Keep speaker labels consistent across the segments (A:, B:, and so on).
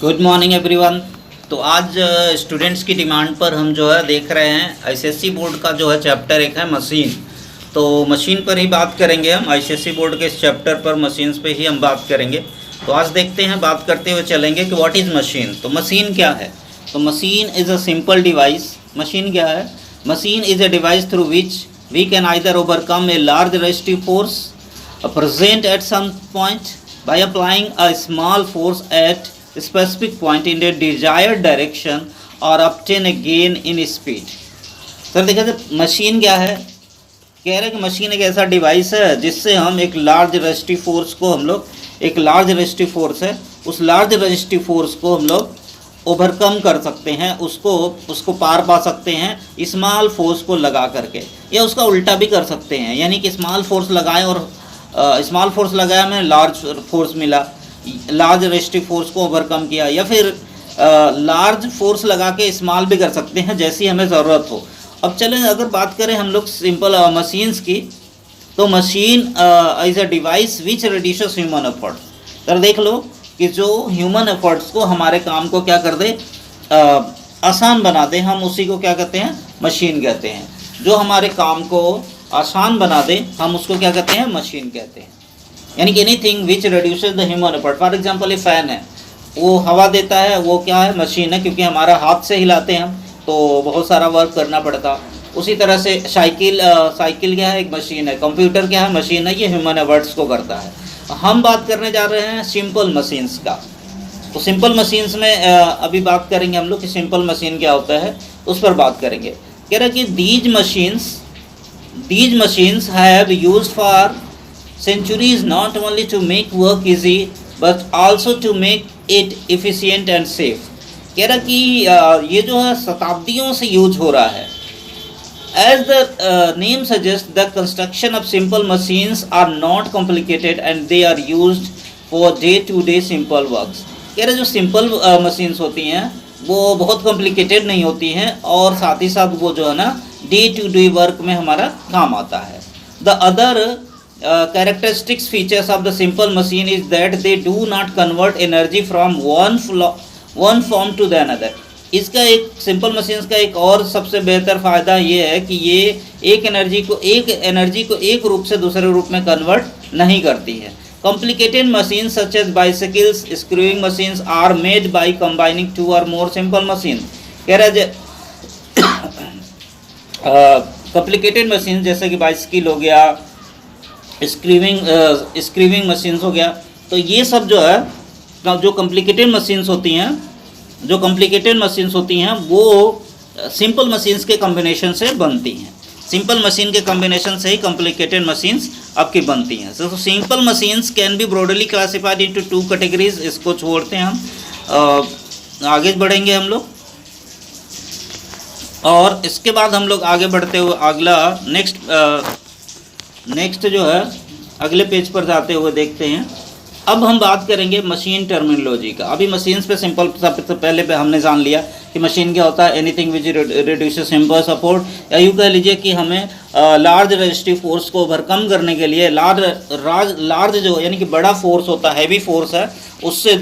A: Good morning everyone. तो आज students की डिमांड पर हम जो है देख रहे हैं आईसीएसई बोर्ड का जो है चैप्टर एक है मशीन। तो मशीन पर ही बात करेंगे हम, आईसीएसई बोर्ड के इस चैप्टर पर मशीन्स पे ही हम बात करेंगे। तो आज देखते हैं, बात करते हुए चलेंगे कि व्हाट इज़ मशीन। तो मशीन क्या है? तो machine is a simple device. Machine क्या है? Machine is a device through which we can either overcome a large resistive force present at some point by applying a small force at a specific point in a desired direction or obtain a gain in speed। Sir देखा जाए machine क्या है? कह रहे हैं कि machine एक ऐसा डिवाइस है जिससे हम एक लार्ज रेजिस्टिव फोर्स को एक लार्ज रेजिस्टिव फोर्स है, उस लार्ज रेजिस्टिव फोर्स को हम लोग ओवरकम कर सकते हैं, उसको पार पा सकते हैं स्मॉल फोर्स को लगा करके, या उसका उल्टा भी कर सकते हैं, यानी कि स्मॉल फोर्स लगाएं और स्मॉल फोर्स लगाया हमें लार्ज फोर्स मिला, लार्ज रेजिस्टिव फोर्स को ओवरकम किया, या फिर लार्ज फोर्स लगा के स्मॉल भी कर सकते हैं जैसी हमें ज़रूरत हो। अब चलें अगर बात करें हम लोग सिंपल मशीन्स की, तो machine is a device which reduces human effort. तर देख लो कि जो ह्यूमन एफर्ट्स को, हमारे काम को क्या कर दे, आसान बना दे, हम उसी को क्या कहते हैं? मशीन कहते हैं। जो हमारे काम को आसान बना दे हम उसको क्या कहते हैं? मशीन कहते हैं। यानी कि anything which reduces the human effort. For example, ये फ़ैन है, वो हवा देता है, वो क्या है? मशीन है, क्योंकि हमारा हाथ से हिलाते हैं हम तो बहुत सारा वर्क करना पड़ता। उसी तरह से साइकिल क्या है? एक मशीन है। कंप्यूटर क्या है? मशीन है। ये ह्यूमन एफर्ट्स को करता है। हम बात करने जा रहे हैं सिंपल मशीन्स का। तो सिंपल मशीन्स में अभी बात करेंगे हम लोग कि सिंपल मशीन क्या होता है, उस पर बात करेंगे। कह रहा है कि these machines have used for centuries not only to make work easy but also to make it efficient and safe। कह रहा कि ये जो है शताब्दियों से यूज हो रहा है। As the name suggests, the construction of simple machines are not complicated and they are used for day-to-day simple works। कह रहा जो सिंपल मशीन्स होती हैं वो बहुत कॉम्प्लिकेटेड नहीं होती हैं, और साथ ही साथ वो जो है ना डे टू डे वर्क में हमारा काम आता है। The other characteristics features of the simple machine is that they do not convert energy from one form to the another. इसका एक सिंपल मशीन्स का एक और सबसे बेहतर फ़ायदा ये है कि ये एक एनर्जी को एक रूप से दूसरे रूप में कन्वर्ट नहीं करती है। Complicated machines such as bicycles, screwing machines are made by combining two or more simple machines। कह रहा है कॉम्प्लिकेटेड मशीन जैसे कि बाइसिकल हो गया, स्क्रीविंग मशीन्स हो गया, तो ये सब जो है जो कॉम्प्लिकेटेड मशीन्स होती हैं वो सिंपल मशीन्स के कॉम्बिनेशन से बनती हैं। सिंपल मशीन के कॉम्बिनेशन से ही कॉम्प्लिकेटेड मशीन्स आपकी बनती हैं। So simple machines can be broadly classified into two categories. इसको छोड़ते हैं हम, आगे बढ़ेंगे हम लोग, और इसके बाद हम लोग आगे बढ़ते हुए अगला नेक्स्ट जो है अगले पेज पर जाते हुए देखते हैं। अब हम बात करेंगे मशीन टर्मिनोलॉजी का। अभी मशीन्स पे सिंपल सबसे पहले पे हमने जान लिया कि मशीन क्या होता है, anything which reduces simple support, या यूँ कह लीजिए कि हमें लार्ज रेजिस्टिव फोर्स को ओवरकम करने के लिए लार्ज जो यानी कि बड़ा फोर्स होता है, हैवी फोर्स है, उससे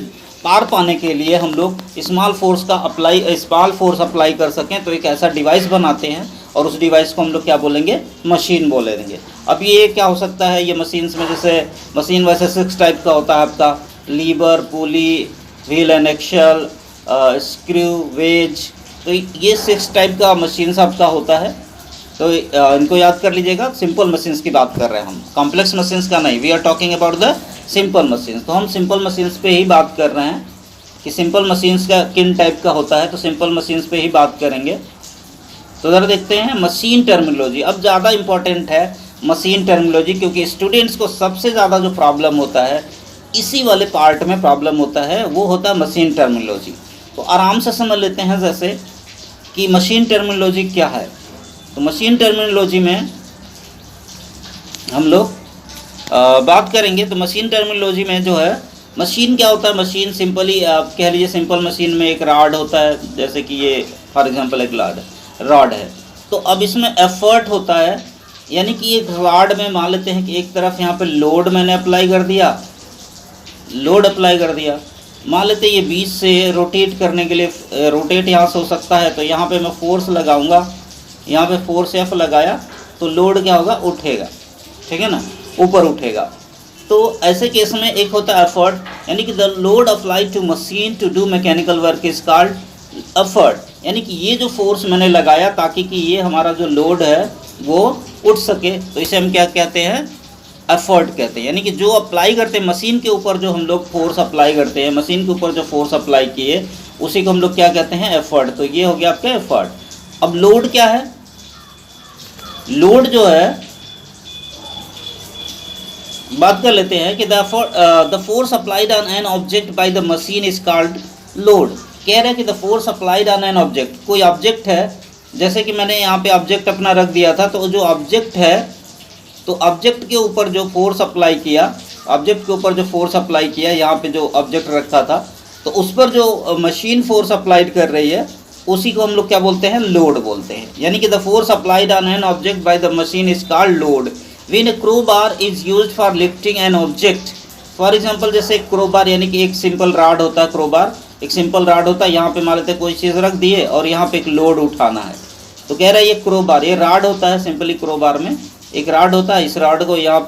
A: पार पाने के लिए हम लोग स्मॉल फोर्स अप्लाई कर सकें, तो एक ऐसा डिवाइस बनाते हैं और उस डिवाइस को हम लोग क्या बोलेंगे? मशीन बोलेंगे। अब ये क्या हो सकता है? ये मशीन्स में जैसे मशीन वैसे 6 टाइप का होता है आपका, lever, pulley, wheel and axle, screw, wedge. तो ये 6 टाइप का मशीन्स आपका होता है। तो इनको याद कर लीजिएगा। सिंपल मशीन्स की बात कर रहे हैं हम, कॉम्प्लेक्स मशीन्स का नहीं। We are talking about the simple machines. तो हम सिंपल मशीन्स पे ही बात कर रहे हैं कि सिंपल मशीन्स का किन टाइप का होता है, तो सिंपल मशीन्स पे ही बात करेंगे। तो ज़रा देखते हैं मशीन टर्मिनोलॉजी। अब ज़्यादा इम्पॉर्टेंट है मशीन टर्मिनोलॉजी, क्योंकि स्टूडेंट्स को सबसे ज़्यादा जो प्रॉब्लम होता है इसी वाले पार्ट में प्रॉब्लम होता है, वो होता है मशीन टर्मिनोलॉजी। तो आराम से समझ लेते हैं जैसे कि मशीन टर्मिनोलॉजी क्या है। तो मशीन टर्मिनोलॉजी में हम लोग बात करेंगे। तो मशीन टर्मिनोलॉजी में जो है मशीन क्या होता है, मशीन सिंपली आप कह लीजिए सिंपल मशीन में एक रॉड होता है, जैसे कि ये फॉर एग्जांपल एक रॉड है। तो अब इसमें एफर्ट होता है, यानी कि एक रॉड में मान लेते हैं कि एक तरफ यहाँ पे लोड मैंने अप्लाई कर दिया, मान लेते हैं ये बीच से रोटेट करने के लिए, रोटेट यहाँ से हो सकता है, तो यहाँ पे मैं फोर्स लगाऊंगा, यहाँ पे फोर्स F लगाया तो लोड क्या होगा, उठेगा, ठीक है ना, ऊपर उठेगा। तो ऐसे केस में एक होता है एफर्ट, यानी कि the load apply to machine to do mechanical work is called effort, यानी कि ये जो फोर्स मैंने लगाया ताकि कि ये हमारा जो लोड है वो उठ सके, तो इसे हम क्या कहते हैं, एफर्ट कहते हैं। यानी कि जो अप्लाई करते हैं मशीन के ऊपर, जो हम लोग फोर्स अप्लाई करते हैं, मशीन के ऊपर जो फोर्स अप्लाई किए उसी को हम लोग क्या कहते हैं, एफर्ट। तो ये हो गया आपका एफर्ट। अब लोड क्या है, लोड जो है बात कर लेते हैं कि the force applied on an object by the machine is called load. कह रहे हैं कि the force applied on an object, कोई ऑब्जेक्ट है, जैसे कि मैंने यहाँ पे ऑब्जेक्ट अपना रख दिया था, तो जो ऑब्जेक्ट है, तो ऑब्जेक्ट के ऊपर जो फोर्स अप्लाई किया, ऑब्जेक्ट के ऊपर जो फोर्स अप्लाई किया, यहाँ पे जो ऑब्जेक्ट रखा था, तो उस पर जो मशीन फोर्स अप्लाइड कर रही है उसी को हम लोग क्या बोलते हैं, लोड बोलते हैं। यानी कि the force applied on an object by the machine is called load. When a crowbar is used for lifting an object, for example जैसे क्रोबार, यानी कि एक सिंपल राड होता है, क्रोबार एक सिंपल राड होता है, यहाँ पे मान लेते हैं कोई चीज़ रख दिए और यहाँ पे एक लोड उठाना है, तो कह रहा है ये क्रोबार, ये राड होता है, सिंपली क्रोबार में एक राड होता है, इस राड को यहाँ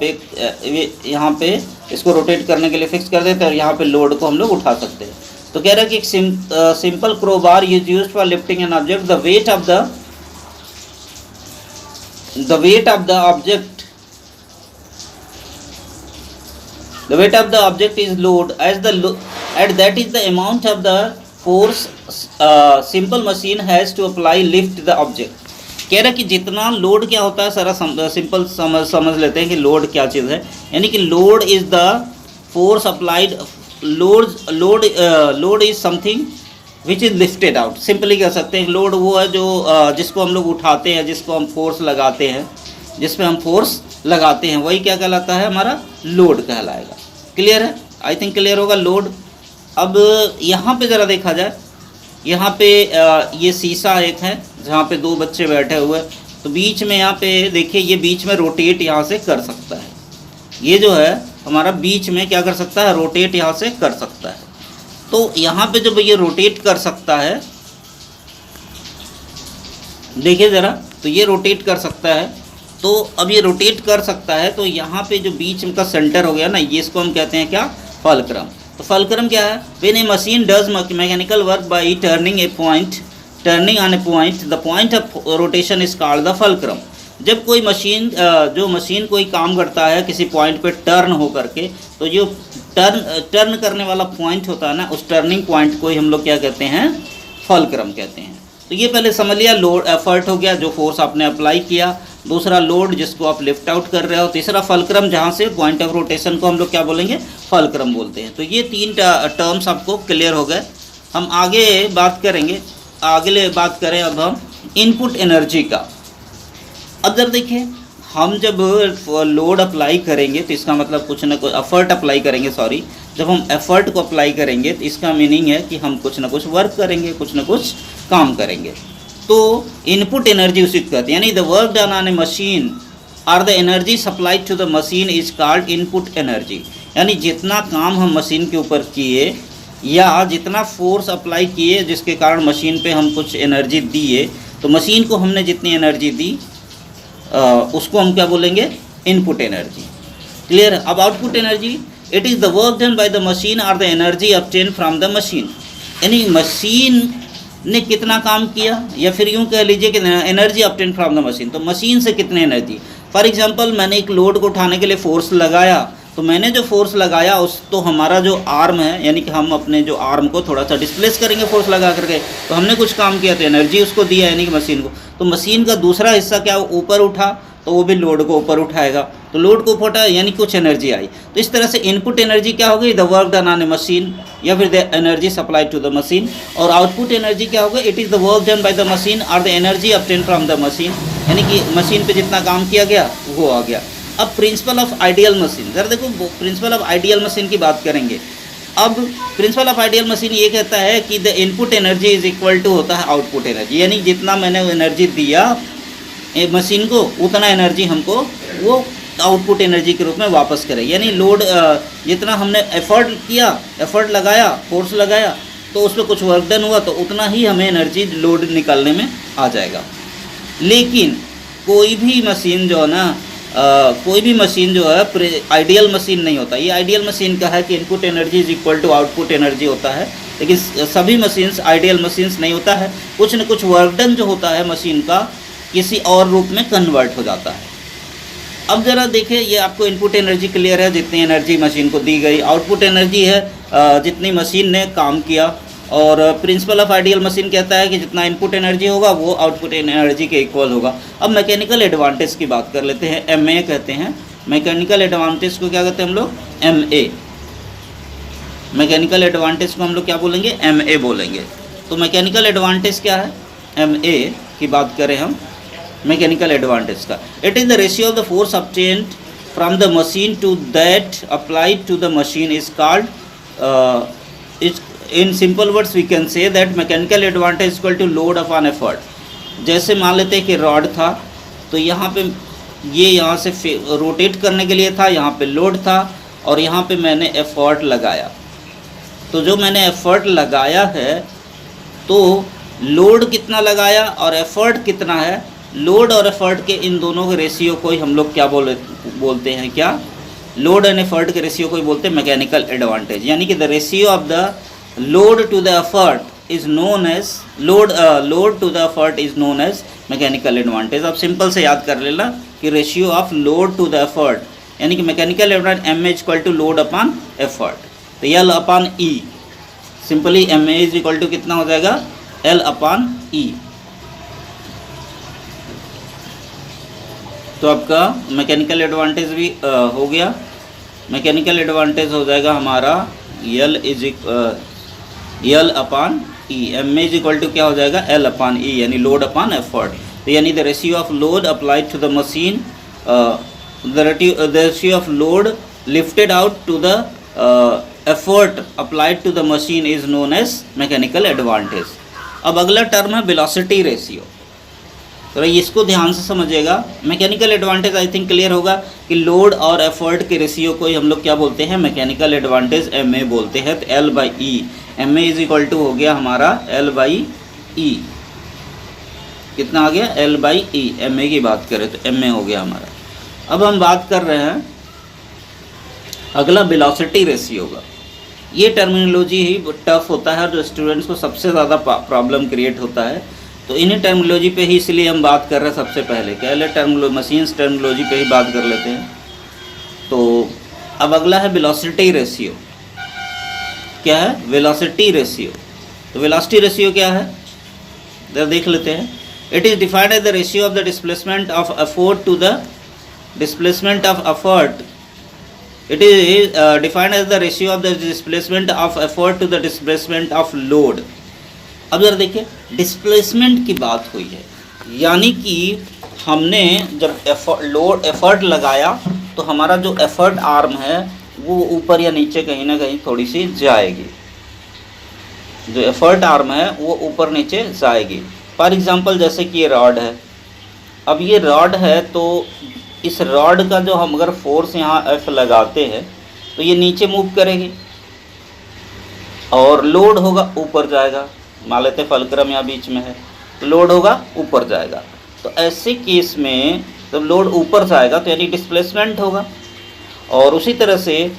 A: पे इसको रोटेट करने के लिए फिक्स कर देते हैं और यहाँ पे लोड को हम लोग उठा सकते हैं। तो कह रहा है कि एक simple crowbar is used for lifting an object, the weight of the object is load at that is the amount of the force simple machine has to apply lift the object. कह रहा है कि जितना load क्या होता है, सारा simple समझ लेते हैं कि लोड क्या चीज़ है। यानी कि load is the force applied, load is something which is lifted out, simply कह सकते हैं लोड वो है जो जिसको हम लोग उठाते हैं, जिसको हम फोर्स लगाते हैं, जिस पे हम फोर्स लगाते हैं, वही क्या कहलाता है, हमारा लोड कहलाएगा। क्लियर है, आई थिंक क्लियर होगा लोड। अब यहाँ पे ज़रा देखा जाए, यहाँ पे ये शीशा एक है जहाँ पे दो बच्चे बैठे हुए, तो बीच में यहाँ पे देखिए, ये बीच में रोटेट यहाँ से कर सकता है, ये जो है हमारा बीच में क्या कर सकता है, रोटेट यहाँ से कर सकता है। तो यहाँ पे जब ये रोटेट कर सकता है, देखिए ज़रा, तो ये रोटेट कर सकता है, तो अब ये रोटेट कर सकता है, तो यहाँ पे जो बीच का सेंटर हो गया ना, ये इसको हम कहते हैं क्या, फलक्रम। तो फलक्रम क्या है, when A machine does mechanical work by turning on A point, the point of rotation is called the fulcrum. जब कोई मशीन कोई काम करता है किसी पॉइंट पे टर्न हो करके, तो जो टर्न करने वाला पॉइंट होता है ना, उस टर्निंग पॉइंट को ही हम लोग क्या कहते हैं, फलक्रम कहते हैं। तो ये पहले समझ लिया, लोड एफर्ट हो गया, जो फोर्स आपने अप्लाई किया, दूसरा लोड जिसको आप लिफ्ट आउट कर रहे हो, तीसरा फलक्रम जहाँ से पॉइंट ऑफ रोटेशन को हम लोग क्या बोलेंगे, फलक्रम बोलते हैं। तो ये तीन टर्म्स आपको क्लियर हो गए। हम आगे बात करेंगे, अगले बात करें अब हम इनपुट एनर्जी का। अब जब देखिए, हम जब लोड अप्लाई करेंगे तो इसका मतलब कुछ ना कुछ एफर्ट अप्लाई करेंगे, सॉरी, जब हम एफर्ट को अप्लाई करेंगे तो इसका मीनिंग है कि हम कुछ ना कुछ वर्क करेंगे, कुछ ना कुछ काम करेंगे। तो इनपुट एनर्जी उसी को कहते हैं, यानी the work done on a machine और the energy supplied to the machine is called input energy. यानी जितना काम हम मशीन के ऊपर किए या जितना फोर्स अप्लाई किए जिसके कारण मशीन पे हम कुछ एनर्जी दिए, तो मशीन को हमने जितनी एनर्जी दी उसको हम क्या बोलेंगे, इनपुट एनर्जी। क्लियर। अब output energy, it is the work done by the machine और the energy obtain from the machine. यानी मशीन ने कितना काम किया, या फिर यूँ कह लीजिए कि energy obtain from the machine, तो मशीन से कितने एनर्जी। फॉर एग्जांपल, मैंने एक लोड को उठाने के लिए फोर्स लगाया, तो मैंने जो फोर्स लगाया उस तो हमारा जो आर्म है, यानी कि हम अपने जो आर्म को थोड़ा सा डिस्प्लेस करेंगे फोर्स लगा करके, तो हमने कुछ काम किया तो एनर्जी उसको दिया, यानी कि मशीन को। तो मशीन का दूसरा हिस्सा क्या ऊपर उठा, तो वो भी लोड को ऊपर उठाएगा, तो लोड को ऊपर उठाया यानी कुछ एनर्जी आई। तो इस तरह से इनपुट एनर्जी क्या होगी, the work done on a machine, या फिर the energy supplied to the machine. और आउटपुट एनर्जी क्या होगा, it is the work done by the machine और the energy obtain from the machine, यानी कि मशीन पे जितना काम किया गया वो आ गया। अब प्रिंसिपल ऑफ आइडियल मशीन, जरा देखो, प्रिंसिपल ऑफ आइडियल मशीन की बात करेंगे। अब प्रिंसिपल ऑफ आइडियल मशीन ये कहता है कि the input energy is equal to होता है आउटपुट एनर्जी, यानी जितना मैंने एनर्जी दिया मशीन को उतना एनर्जी हमको वो आउटपुट एनर्जी के रूप में वापस करेगी। यानी लोड जितना हमने एफर्ट किया, एफर्ट लगाया, फोर्स लगाया, तो उसमें कुछ वर्क डन हुआ तो उतना ही हमें एनर्जी लोड निकालने में आ जाएगा। लेकिन कोई भी मशीन जो है ना, कोई भी मशीन जो है आइडियल मशीन नहीं होता। ये आइडियल मशीन का है कि input energy is equal to output energy होता है, लेकिन सभी मशीन्स आइडियल मशीन्स नहीं होता है। कुछ न कुछ वर्क डन जो होता है मशीन का किसी और रूप में कन्वर्ट हो जाता है। अब ज़रा देखें, ये आपको इनपुट एनर्जी क्लियर है, जितनी एनर्जी मशीन को दी गई। आउटपुट एनर्जी है जितनी मशीन ने काम किया। और प्रिंसिपल ऑफ आइडियल मशीन कहता है कि जितना इनपुट एनर्जी होगा वो आउटपुट एनर्जी के इक्वल होगा। अब मैकेनिकल एडवांटेज की बात कर लेते हैं, MA कहते हैं। मैकेनिकल एडवांटेज को क्या कहते हैं हम लोग? MA। मैकेनिकल एडवांटेज को हम लोग क्या बोलेंगे? MA बोलेंगे। तो मैकेनिकल एडवांटेज क्या है? MA की बात करें हम मैकेनिकल एडवांटेज का, it is the ratio of the force obtained from the machine to that applied to the machine is called in simple words we can say that mechanical advantage equal to load upon effort. जैसे मान लेते हैं कि rod था, तो यहाँ पे ये यहाँ से रोटेट करने के लिए था, यहाँ पे लोड था, और यहाँ पे मैंने एफर्ट लगाया। तो जो मैंने एफर्ट लगाया है, तो लोड कितना लगाया और एफर्ट कितना है, लोड और एफर्ट के इन दोनों के रेशियो को ही हम लोग क्या बोलते हैं? क्या? लोड एंड एफर्ट के रेशियो को ही बोलते हैं मैकेनिकल एडवांटेज। यानी कि the ratio of the load to the effort is known as load to the effort is known as mechanical advantage. अब सिंपल से याद कर लेना कि ratio of load to the effort यानी कि mechanical advantage MA is equal to load upon effort, तो L upon E। Simply MA is equal to कितना हो जाएगा? L upon E। तो आपका मैकेनिकल एडवांटेज भी हो गया। मैकेनिकल एडवांटेज हो जाएगा हमारा L upon E। MA is equal to क्या हो जाएगा? L अपॉन E, यानी लोड अपॉन एफर्ट। तो यानी the ratio of load applied to the machine, the ratio of load lifted out to the effort applied to the machine is known as mechanical advantage. अब अगला term है velocity ratio. तो इसको ध्यान से समझिएगा। Mechanical advantage I think clear होगा कि लोड और एफर्ट के रेशियो को ही हम लोग क्या बोलते हैं? मैकेनिकल एडवांटेज MA बोलते हैं। तो L/E, MA is equal to हो गया हमारा L/E। कितना आ गया? L/E। MA की बात करें तो MA हो गया हमारा। अब हम बात कर रहे हैं अगला वेलोसिटी रेशियो का। ये टर्मिनोलॉजी ही टफ होता है, जो स्टूडेंट्स को सबसे ज़्यादा प्रॉब्लम क्रिएट होता है। तो इन्हीं टर्मिनोलॉजी पे ही इसलिए हम बात कर रहे हैं सबसे पहले मशीन्स टर्मिनोलॉजी पे ही बात कर लेते हैं। तो अब अगला है वेलोसिटी रेशियो। क्या है? Velocity ratio. तो वेलोसिटी रेशियो क्या है? जरा देख लेते हैं। It is defined as the ratio of the displacement of effort to the displacement of effort. It is defined as the ratio of the displacement of effort to the displacement of load। अब जरा देखिए, displacement की बात हुई है, यानी कि हमने जब एफर्ट लगाया तो हमारा जो एफर्ट आर्म है वो ऊपर या नीचे कहीं ना कहीं थोड़ी सी जाएगी। जो एफर्ट आर्म है वो ऊपर नीचे जाएगी। फॉर एग्जांपल जैसे कि ये रॉड है। अब ये रॉड है, तो इस रॉड का जो हम अगर फोर्स यहाँ F लगाते हैं तो ये नीचे मूव करेगी और लोड होगा ऊपर जाएगा। मान लेते फलक्रम यहाँ बीच में है, लोड होगा ऊपर जाएगा। तो ऐसे केस में जब लोड ऊपर जाएगा तो यानी डिस्प्लेसमेंट होगा। और उसी तरह से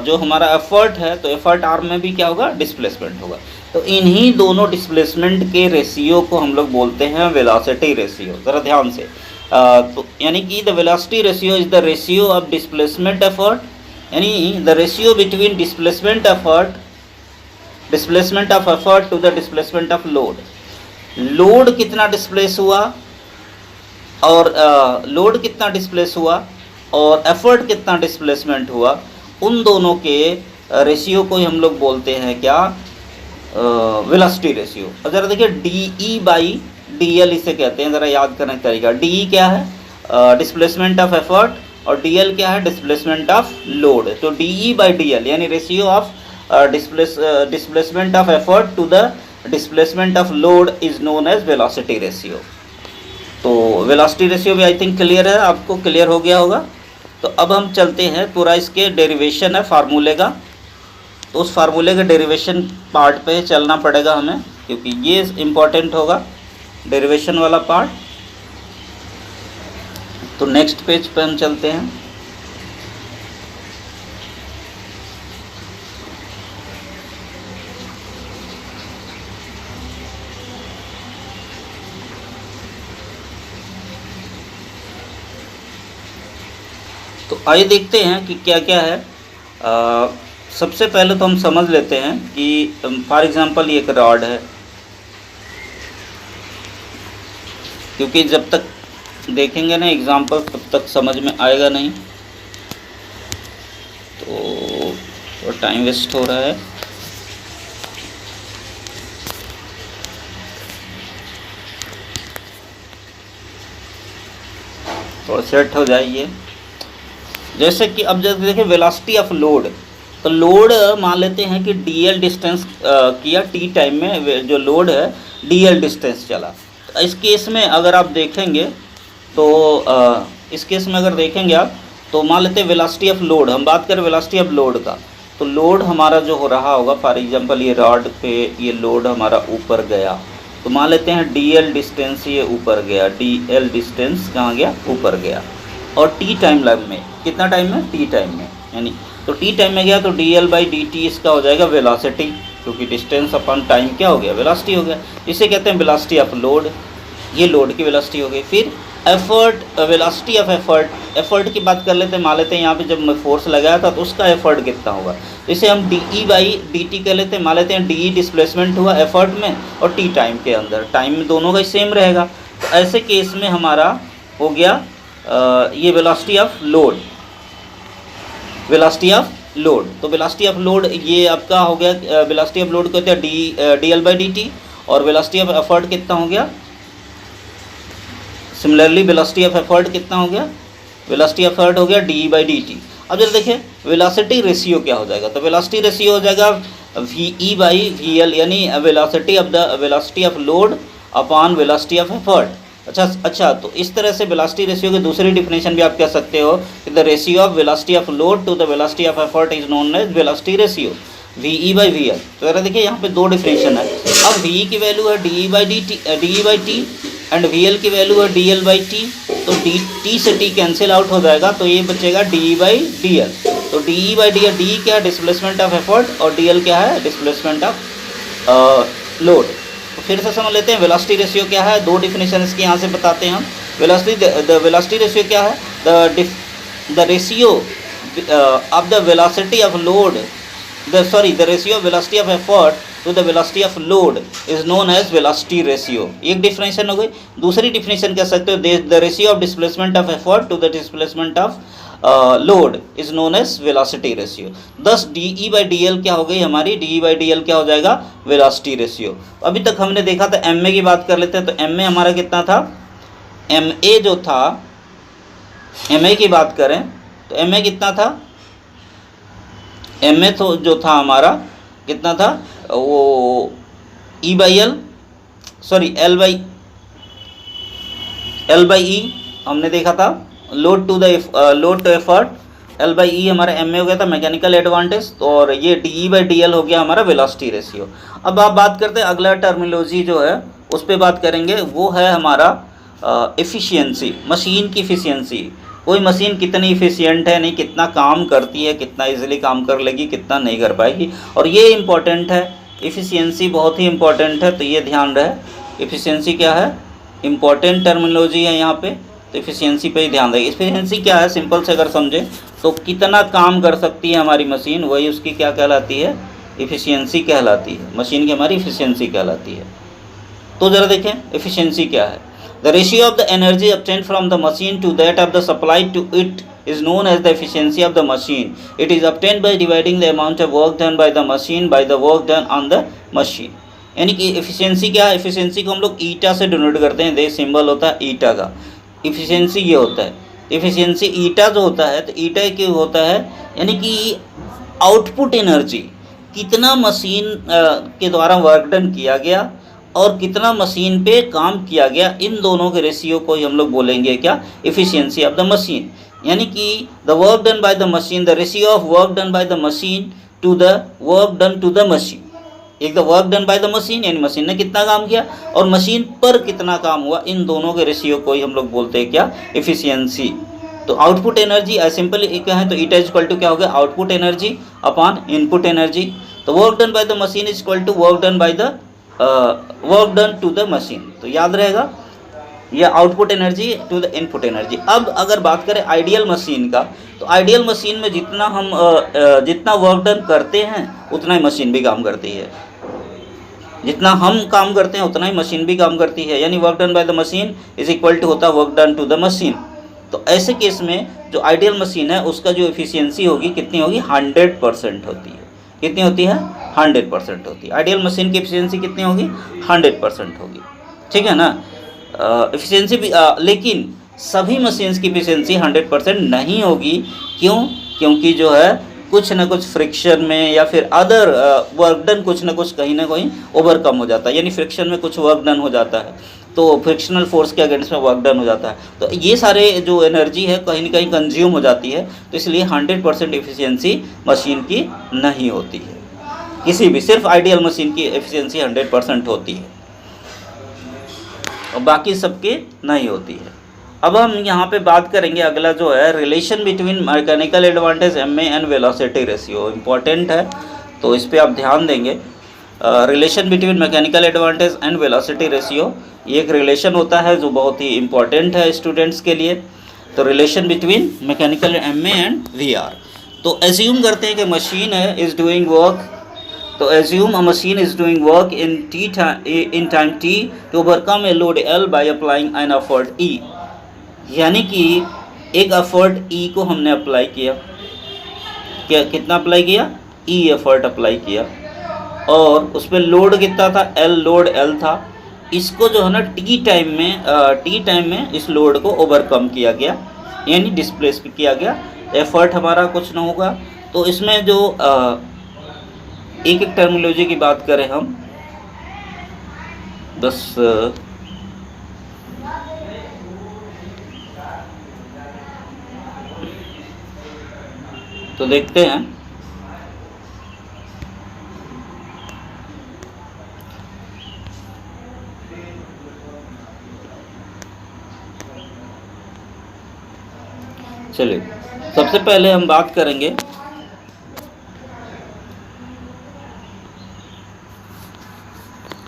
A: जो हमारा एफर्ट है, तो एफर्ट आर्म में भी क्या होगा? डिस्प्लेसमेंट होगा। तो इन्हीं दोनों डिस्प्लेसमेंट के रेशियो को हम लोग बोलते हैं वेलोसिटी रेशियो। ज़रा ध्यान से, तो यानी कि the velocity ratio is the ratio of displacement effort, यानी the ratio between displacement of effort to the displacement of load. Load कितना डिस्प्लेस हुआ और लोड कितना डिस्प्लेस हुआ और एफर्ट कितना डिस्प्लेसमेंट हुआ, उन दोनों के रेशियो को ही हम लोग बोलते हैं क्या? Velocity ratio. अब जरा देखिए, DE/DL इसे कहते हैं। ज़रा याद करने का तरीका, DE क्या है? डिस्प्लेसमेंट ऑफ एफर्ट, और DL क्या है? Displacement of load. तो DE/DL यानी ratio of displacement of effort to the displacement of load is known as velocity ratio. तो वेलोसिटी रेशियो भी आई थिंक क्लियर है, आपको क्लियर हो गया होगा। तो अब हम चलते हैं, पूरा इसके डेरिवेशन है फार्मूले का, तो उस फार्मूले के डेरिवेशन पार्ट पे चलना पड़ेगा हमें, क्योंकि ये इम्पोर्टेंट होगा डेरिवेशन वाला पार्ट। तो नेक्स्ट पेज पे हम चलते हैं। तो आइए देखते हैं कि क्या क्या है। सबसे पहले तो हम समझ लेते हैं कि फॉर एग्जांपल ये एक रॉड है, क्योंकि जब तक देखेंगे ना एग्जांपल तब तक समझ में आएगा नहीं, तो टाइम वेस्ट हो रहा है। तो सेट हो जाइए। जैसे कि अब जब देखें वेलोसिटी ऑफ लोड, तो लोड मान लेते हैं कि dl डिस्टेंस किया t टाइम में, जो लोड है dl डिस्टेंस चला। तो इस केस में अगर आप देखेंगे तो इस केस में अगर देखेंगे आप, तो मान लेते हैं वेलोसिटी ऑफ लोड, हम बात करें वेलोसिटी ऑफ लोड का, तो लोड हमारा जो हो रहा होगा, फॉर एग्जांपल ये रॉड पे ये लोड हमारा ऊपर गया, तो मान लेते हैं dl डिस्टेंस ये ऊपर गया, dl डिस्टेंस कहाँ गया, ऊपर गया, और t टाइम लाइन में, कितना टाइम में, t टाइम में, यानी तो t टाइम में गया, तो dl/dt इसका हो जाएगा वेलोसिटी, क्योंकि डिस्टेंस अपॉन टाइम क्या हो गया, वेलोसिटी हो गया। इसे कहते हैं वेलोसिटी ऑफ लोड, ये लोड की वेलोसिटी हो गई। फिर effort, velocity of effort, effort की बात कर लेते हैं, मान लेते हैं यहाँ पे जब मैं फोर्स लगाया था तो उसका एफर्ट कितना होगा, तो इसे हम dE/dt कह लेते हैं, मान लेते हैं dE डिस्प्लेसमेंट हुआ एफर्ट में और t टाइम के अंदर, टाइम में दोनों का सेम रहेगा। तो ऐसे केस में हमारा हो गया ये velocity of load, velocity of load. तो वेलोसिटी ऑफ लोड ये आपका हो गया, वेलोसिटी ऑफ लोड कहते हैं dl/dt, और वेलोसिटी ऑफ एफर्ट कितना हो गया, सिमिलरली वेलोसिटी ऑफ एफर्ट कितना हो गया, वेलोसिटी ऑफ एफर्ट हो गया dE/dt। अब जरा देखिए वेलोसिटी रेशियो क्या हो जाएगा, तो वेलोसिटी रेशियो हो जाएगा VE/VL, यानी velocity of load upon velocity of effort. अच्छा, तो इस तरह से वेलोसिटी रेशियो की दूसरी डिफिनेशन भी आप कह सकते हो कि the ratio of velocity of load to the velocity of effort is known as velocity ratio, VE/VL। तो जरा देखिए यहाँ पे दो डिफिनेशन है। अब VE की वैल्यू है dE/t एंड VL की वैल्यू है dl/t, तो t से t कैंसिल आउट हो जाएगा, तो ये बचेगा dE/dl। तो dE/dl, d क्या है, डिस्प्लेसमेंट ऑफ एफर्ट, और dl क्या है, डिस्प्लेसमेंट ऑफ लोड। तो फिर से समझ लेते हैं वेलोसिटी रेशियो क्या है, दो डिफिनेशन इसके यहाँ से बताते हैं हम। वेलोसिटी रेशियो क्या है, the ratio of the velocity of load, the ratio of velocity of effort to the velocity of load is known as velocity ratio. एक डिफिनेशन हो गई। दूसरी डिफिनेशन कह सकते हो, the ratio of displacement of effort to the displacement of load is known as velocity ratio. दस dE/dl क्या हो गई हमारी, dE/dl क्या हो जाएगा, वेलोसिटी रेशियो। अभी तक हमने देखा था ma की बात कर लेते हैं, तो ma हमारा कितना था, ma जो था, ma की बात करें तो ma कितना था, ma तो जो था हमारा कितना था, वो E/L, सॉरी L/E हमने देखा था, लोड टू एफर्ट, L/E हमारा ma हो गया था मैकेनिकल एडवांटेज, और ये dE/dl हो गया हमारा वेलोसिटी रेशियो। अब आप बात करते हैं, अगला टर्मिनोलॉजी जो है उस पर बात करेंगे, वो है हमारा एफिशिएंसी, मशीन की एफिशिएंसी। कोई मशीन कितनी इफिशियंट है, नहीं कितना काम करती है, कितना इजीली काम कर लेगी, कितना नहीं कर पाएगी, और ये इम्पोर्टेंट है, एफिशिएंसी बहुत ही इम्पोर्टेंट है, तो ये ध्यान रहे। एफिशिएंसी क्या है, इम्पोर्टेंट टर्मिनोलॉजी है यहाँ पे, तो एफिशिएंसी पे ही ध्यान रहे। एफिशिएंसी क्या है, सिंपल से अगर समझे तो कितना काम कर सकती है हमारी मशीन, वही उसकी क्या कहलाती है, एफिशिएंसी कहलाती है, मशीन की हमारी एफिशिएंसी कहलाती है। तो ज़रा देखें एफिशिएंसी क्या है, the ratio of the energy obtained from the machine to that of the supply to it is known as the efficiency of the machine. It is obtained by dividing the amount of work done by the machine by the work done on the machine. यानी कि efficiency क्या है, efficiency को हम लोग ईटा से denote करते हैं, दे सिंबल होता है ईटा का, एफिशिएंसी ये होता है। एफिशिएंसी ईटा जो होता है, तो ईटा क्यों होता है, यानी कि आउटपुट एनर्जी, कितना मशीन के द्वारा वर्क डन किया गया और कितना मशीन पे काम किया गया, इन दोनों के रेशियो को ही हम लोग बोलेंगे क्या, एफिशिएंसी ऑफ द मशीन। यानी कि the work done by the machine, the ratio of work done by the machine to the work done to the machine. एक the work done by the machine यानी machine ने कितना काम किया और machine पर कितना काम हुआ, इन दोनों के रेशियो को ही हम लोग बोलते हैं क्या, एफिशिएंसी। तो आउटपुट एनर्जी सिंपल कहें तो ईटा इक्वल टू क्या हो गया, output energy upon input energy. तो work done by the machine is equal to work done by the work done to the machine. तो याद रहेगा ये output energy to the input energy. अब अगर बात करें आइडियल मशीन का, तो आइडियल मशीन में जितना हम जितना वर्क डन करते हैं उतना ही मशीन भी काम करती है, जितना हम काम करते हैं उतना ही मशीन भी काम करती है, यानी work done by the machine is equal to होता है work done to the machine. तो ऐसे केस में जो आइडियल मशीन है उसका जो एफिशिएंसी होगी कितनी होगी, 100% होती है। कितनी होती है, 100% होती है। आइडियल मशीन की एफिशिएंसी कितनी होगी, 100% होगी, ठीक है ना। एफिशिएंसी भी लेकिन सभी मशीन्स की एफिशिएंसी 100% नहीं होगी। क्यों, क्योंकि जो है कुछ ना कुछ फ्रिक्शन में या फिर अदर वर्क डन कुछ ना कुछ कहीं ना कहीं ओवरकम हो जाता है, यानी फ्रिक्शन में कुछ वर्क डन हो जाता है तो फ्रिक्शनल फोर्स के अगेंस्ट में वर्क डन हो जाता है, तो ये सारे जो एनर्जी है कहीं ना कहीं कंज्यूम हो जाती है। तो इसलिए 100% एफिशिएंसी मशीन की नहीं होती है, किसी भी, सिर्फ आइडियल मशीन की एफिशिएंसी 100% होती है और बाकी सबके नहीं होती है। अब हम यहाँ पे बात करेंगे अगला जो है relation between mechanical advantage MA and velocity ratio. Important है तो इस पर आप ध्यान देंगे। Relation between mechanical advantage and velocity ratio, ये एक रिलेशन होता है जो बहुत ही इम्पॉर्टेंट है स्टूडेंट्स के लिए। तो relation between mechanical MA and VR. तो एज्यूम करते हैं कि मशीन है इज़ डूइंग वर्क, तो assume a machine is doing work in time t to overcome a load L by applying an effort E। यानी कि एक एफर्ट E को हमने अप्लाई किया, क्या कितना अप्लाई किया, E एफर्ट अप्लाई किया, और उस पर लोड कितना था, L, लोड L था। इसको जो है ना टी टाइम में इस लोड को ओवरकम किया गया, यानी डिस्प्लेस किया गया। एफर्ट हमारा कुछ ना होगा। तो इसमें जो एक एक टर्मिनोलॉजी की बात करें हम, बस तो देखते हैं। चलिए सबसे पहले हम बात करेंगे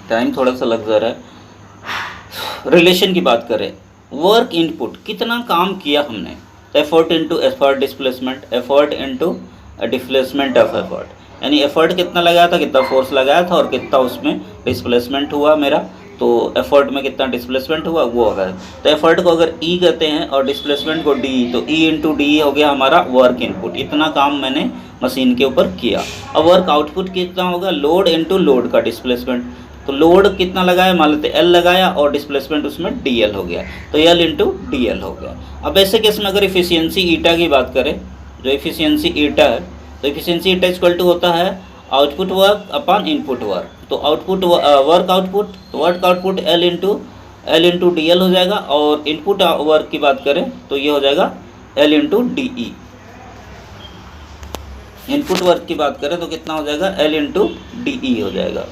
A: टाइम थोड़ा सा लग जा रहा है। रिलेशन की बात करें, वर्क इनपुट कितना काम किया हमने, effort into effort displacement, effort into displacement of effort, यानी एफर्ट कितना लगाया था, कितना फोर्स लगाया था और कितना उसमें डिस्प्लेसमेंट हुआ मेरा। तो एफर्ट में कितना डिस्प्लेसमेंट हुआ वो होगा। तो एफर्ट को अगर ई कहते हैं और डिस्प्लेसमेंट को डी, तो ई इंटू डी हो गया हमारा वर्क इनपुट, इतना काम मैंने मशीन के ऊपर किया। अब वर्क आउटपुट कितना होगा, लोड इनटू लोड का डिस्प्लेसमेंट। तो लोड कितना लगाया, मान लेते एल लगाया और डिस्प्लेसमेंट उसमें डी एल हो गया, तो एल इंटू डी एल हो गया। अब ऐसे केस में अगर इफिशियंसी ईटा की बात करें, जो इफिशियंसी ईटा है, तो इफिशियंसी ईटा इक्वल टू होता है output work upon input work. तो output work output L into D L हो जाएगा, और इनपुट वर्क की बात करें तो ये हो जाएगा L into D E. Input work की बात करें तो कितना हो जाएगा, एल इंटू डी ई हो जाएगा।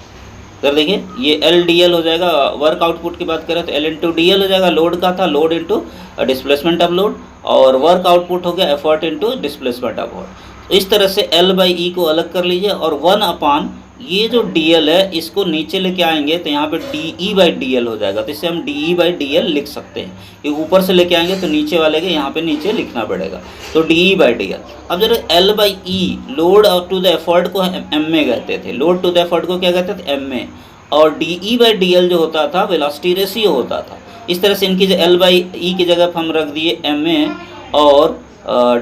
A: तो देखिए ये एल डी एल हो जाएगा। वर्क आउटपुट की बात करें तो एल इंटू डी एल हो जाएगा, लोड का था load into displacement of load, और वर्क आउटपुट हो गया effort into displacement of work. तो इस तरह से एल बाई ई को अलग कर लीजिए, और 1 अपान ये जो डी एल है इसको नीचे लेके आएंगे तो यहाँ पे D E by D L हो जाएगा। तो इसे हम D E by D L लिख सकते हैं, ये ऊपर से लेके आएंगे तो नीचे वाले के यहाँ पे नीचे लिखना पड़ेगा। तो D E by D L. अब जरा L by E, load to the effort को एम ए कहते थे, लोड टू द एफर्ट को क्या कहते थे, एम ए, और D E by D L जो होता था वेलोसिटी रेशियो होता था। इस तरह से इनकी जो एल बाई ई की जगह हम रख दिए एम ए, और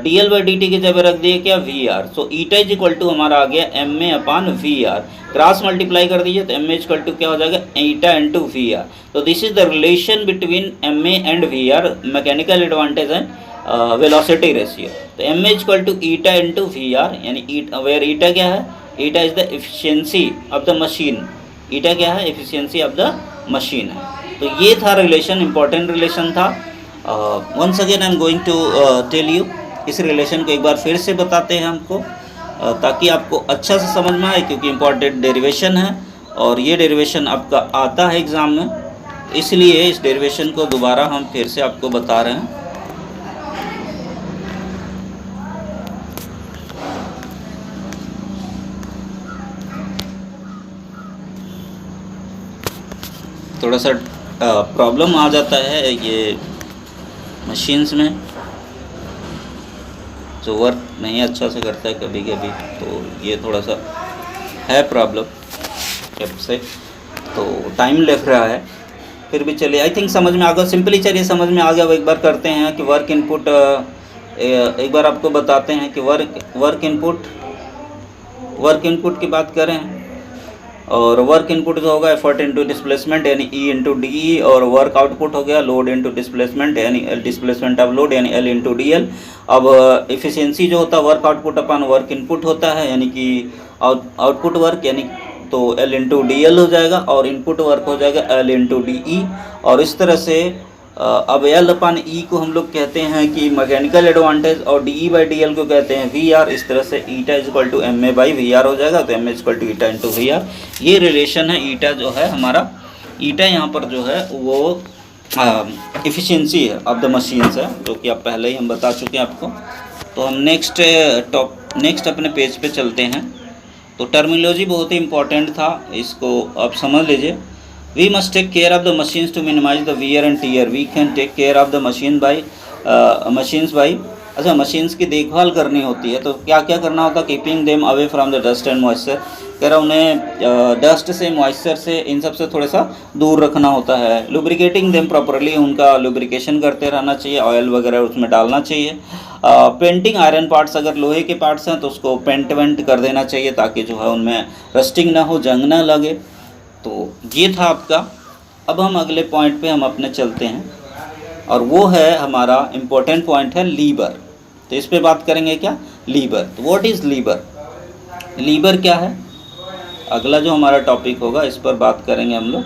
A: D L by D T की जगह रख दिए क्या, V R. So eta is equal to हमारा आ गया M A upon V R. Cross multiply कर दीजिए तो एम ए इक्वल टू क्या हो जाएगा, ईटा इंटू वी आर। तो this is the relation between M A and V R, mechanical advantage and velocity ratio. तो M A equal to eta into V R, यानी where eta क्या है, eta is the efficiency of the machine, eta क्या है, efficiency of the machine है। तो ये था रिलेशन, इंपॉर्टेंट रिलेशन था। Once again I am going to tell you, इस रिलेशन को एक बार फिर से बताते हैं हमको, ताकि आपको अच्छा से समझ में आए, क्योंकि इम्पॉर्टेंट डेरिवेशन है और ये डेरिवेशन आपका आता है एग्ज़ाम में, इसलिए इस डेरिवेशन को दोबारा हम फिर से आपको बता रहे हैं। थोड़ा सा प्रॉब्लम आ जाता है ये मशीन्स में, जो वर्क नहीं अच्छा से करता है कभी कभी, तो ये थोड़ा सा है प्रॉब्लम ऐप से, तो टाइम लग रहा है। फिर भी चलिए, आई थिंक समझ में आ गया, सिंपली चलिए समझ में आ गया। वो एक बार करते हैं कि वर्क इनपुट, एक बार आपको बताते हैं कि वर्क इनपुट की बात करें, और वर्क इनपुट जो होगा एफर्ट इनटू डिस्प्लेसमेंट यानी ई इंटू डी, और वर्क आउटपुट हो गया लोड इनटू डिस्प्लेसमेंट यानी डिस्प्लेसमेंट ऑफ लोड यानी एल इंटू डी एल। अब एफिशिएंसी जो होता है वर्क आउटपुट अपन वर्क इनपुट होता है, यानी कि आउटपुट वर्क यानी तो एल इंटू डी एल हो जाएगा, और इनपुट वर्क हो जाएगा एल इंटू डी ई। और इस तरह से अब एल अपन ई को हम लोग कहते हैं कि मैकेनिकल एडवांटेज, और D E by D L को कहते हैं वी आर। इस तरह से eta is equal to M A by V R हो जाएगा, तो M A is equal to eta into V R. ये रिलेशन है ईटा जो है हमारा, ईटा यहाँ पर जो है वो एफिशिएंसी है ऑफ द मशीन्स है, जो कि आप पहले ही हम बता चुके हैं आपको। तो हम नेक्स्ट अपने पेज पे चलते हैं। तो टर्मिनोलॉजी बहुत ही इंपॉर्टेंट था, इसको आप समझ लीजिए। We must take care of the machines to minimize the wear and tear. We can take care of the machines by अच्छा मशीन्स की देखभाल करनी होती है, तो क्या क्या करना होता है? Keeping them away from the dust and moisture, कह रहा उन्हें डस्ट से मॉइस्चर से इन सब से थोड़ा सा दूर रखना होता है। लुब्रिकेटिंग देम प्रॉपरली, उनका लुब्रिकेशन करते रहना चाहिए, ऑयल वगैरह उसमें डालना चाहिए। पेंटिंग आयरन पार्ट्स, अगर लोहे के पार्ट्स हैं तो उसको पेंट वेंट कर देना चाहिए, ताकि जो है उनमें रस्टिंग ना हो, जंग ना लगे। तो ये था आपका। अब हम अगले पॉइंट पे हम अपने चलते हैं, और वो है हमारा इम्पोर्टेंट पॉइंट है लीवर। तो इस पे बात करेंगे क्या? लीवर। तो व्हाट इज़ लीवर? लीवर क्या है? अगला जो हमारा टॉपिक होगा इस पर बात करेंगे हम लोग,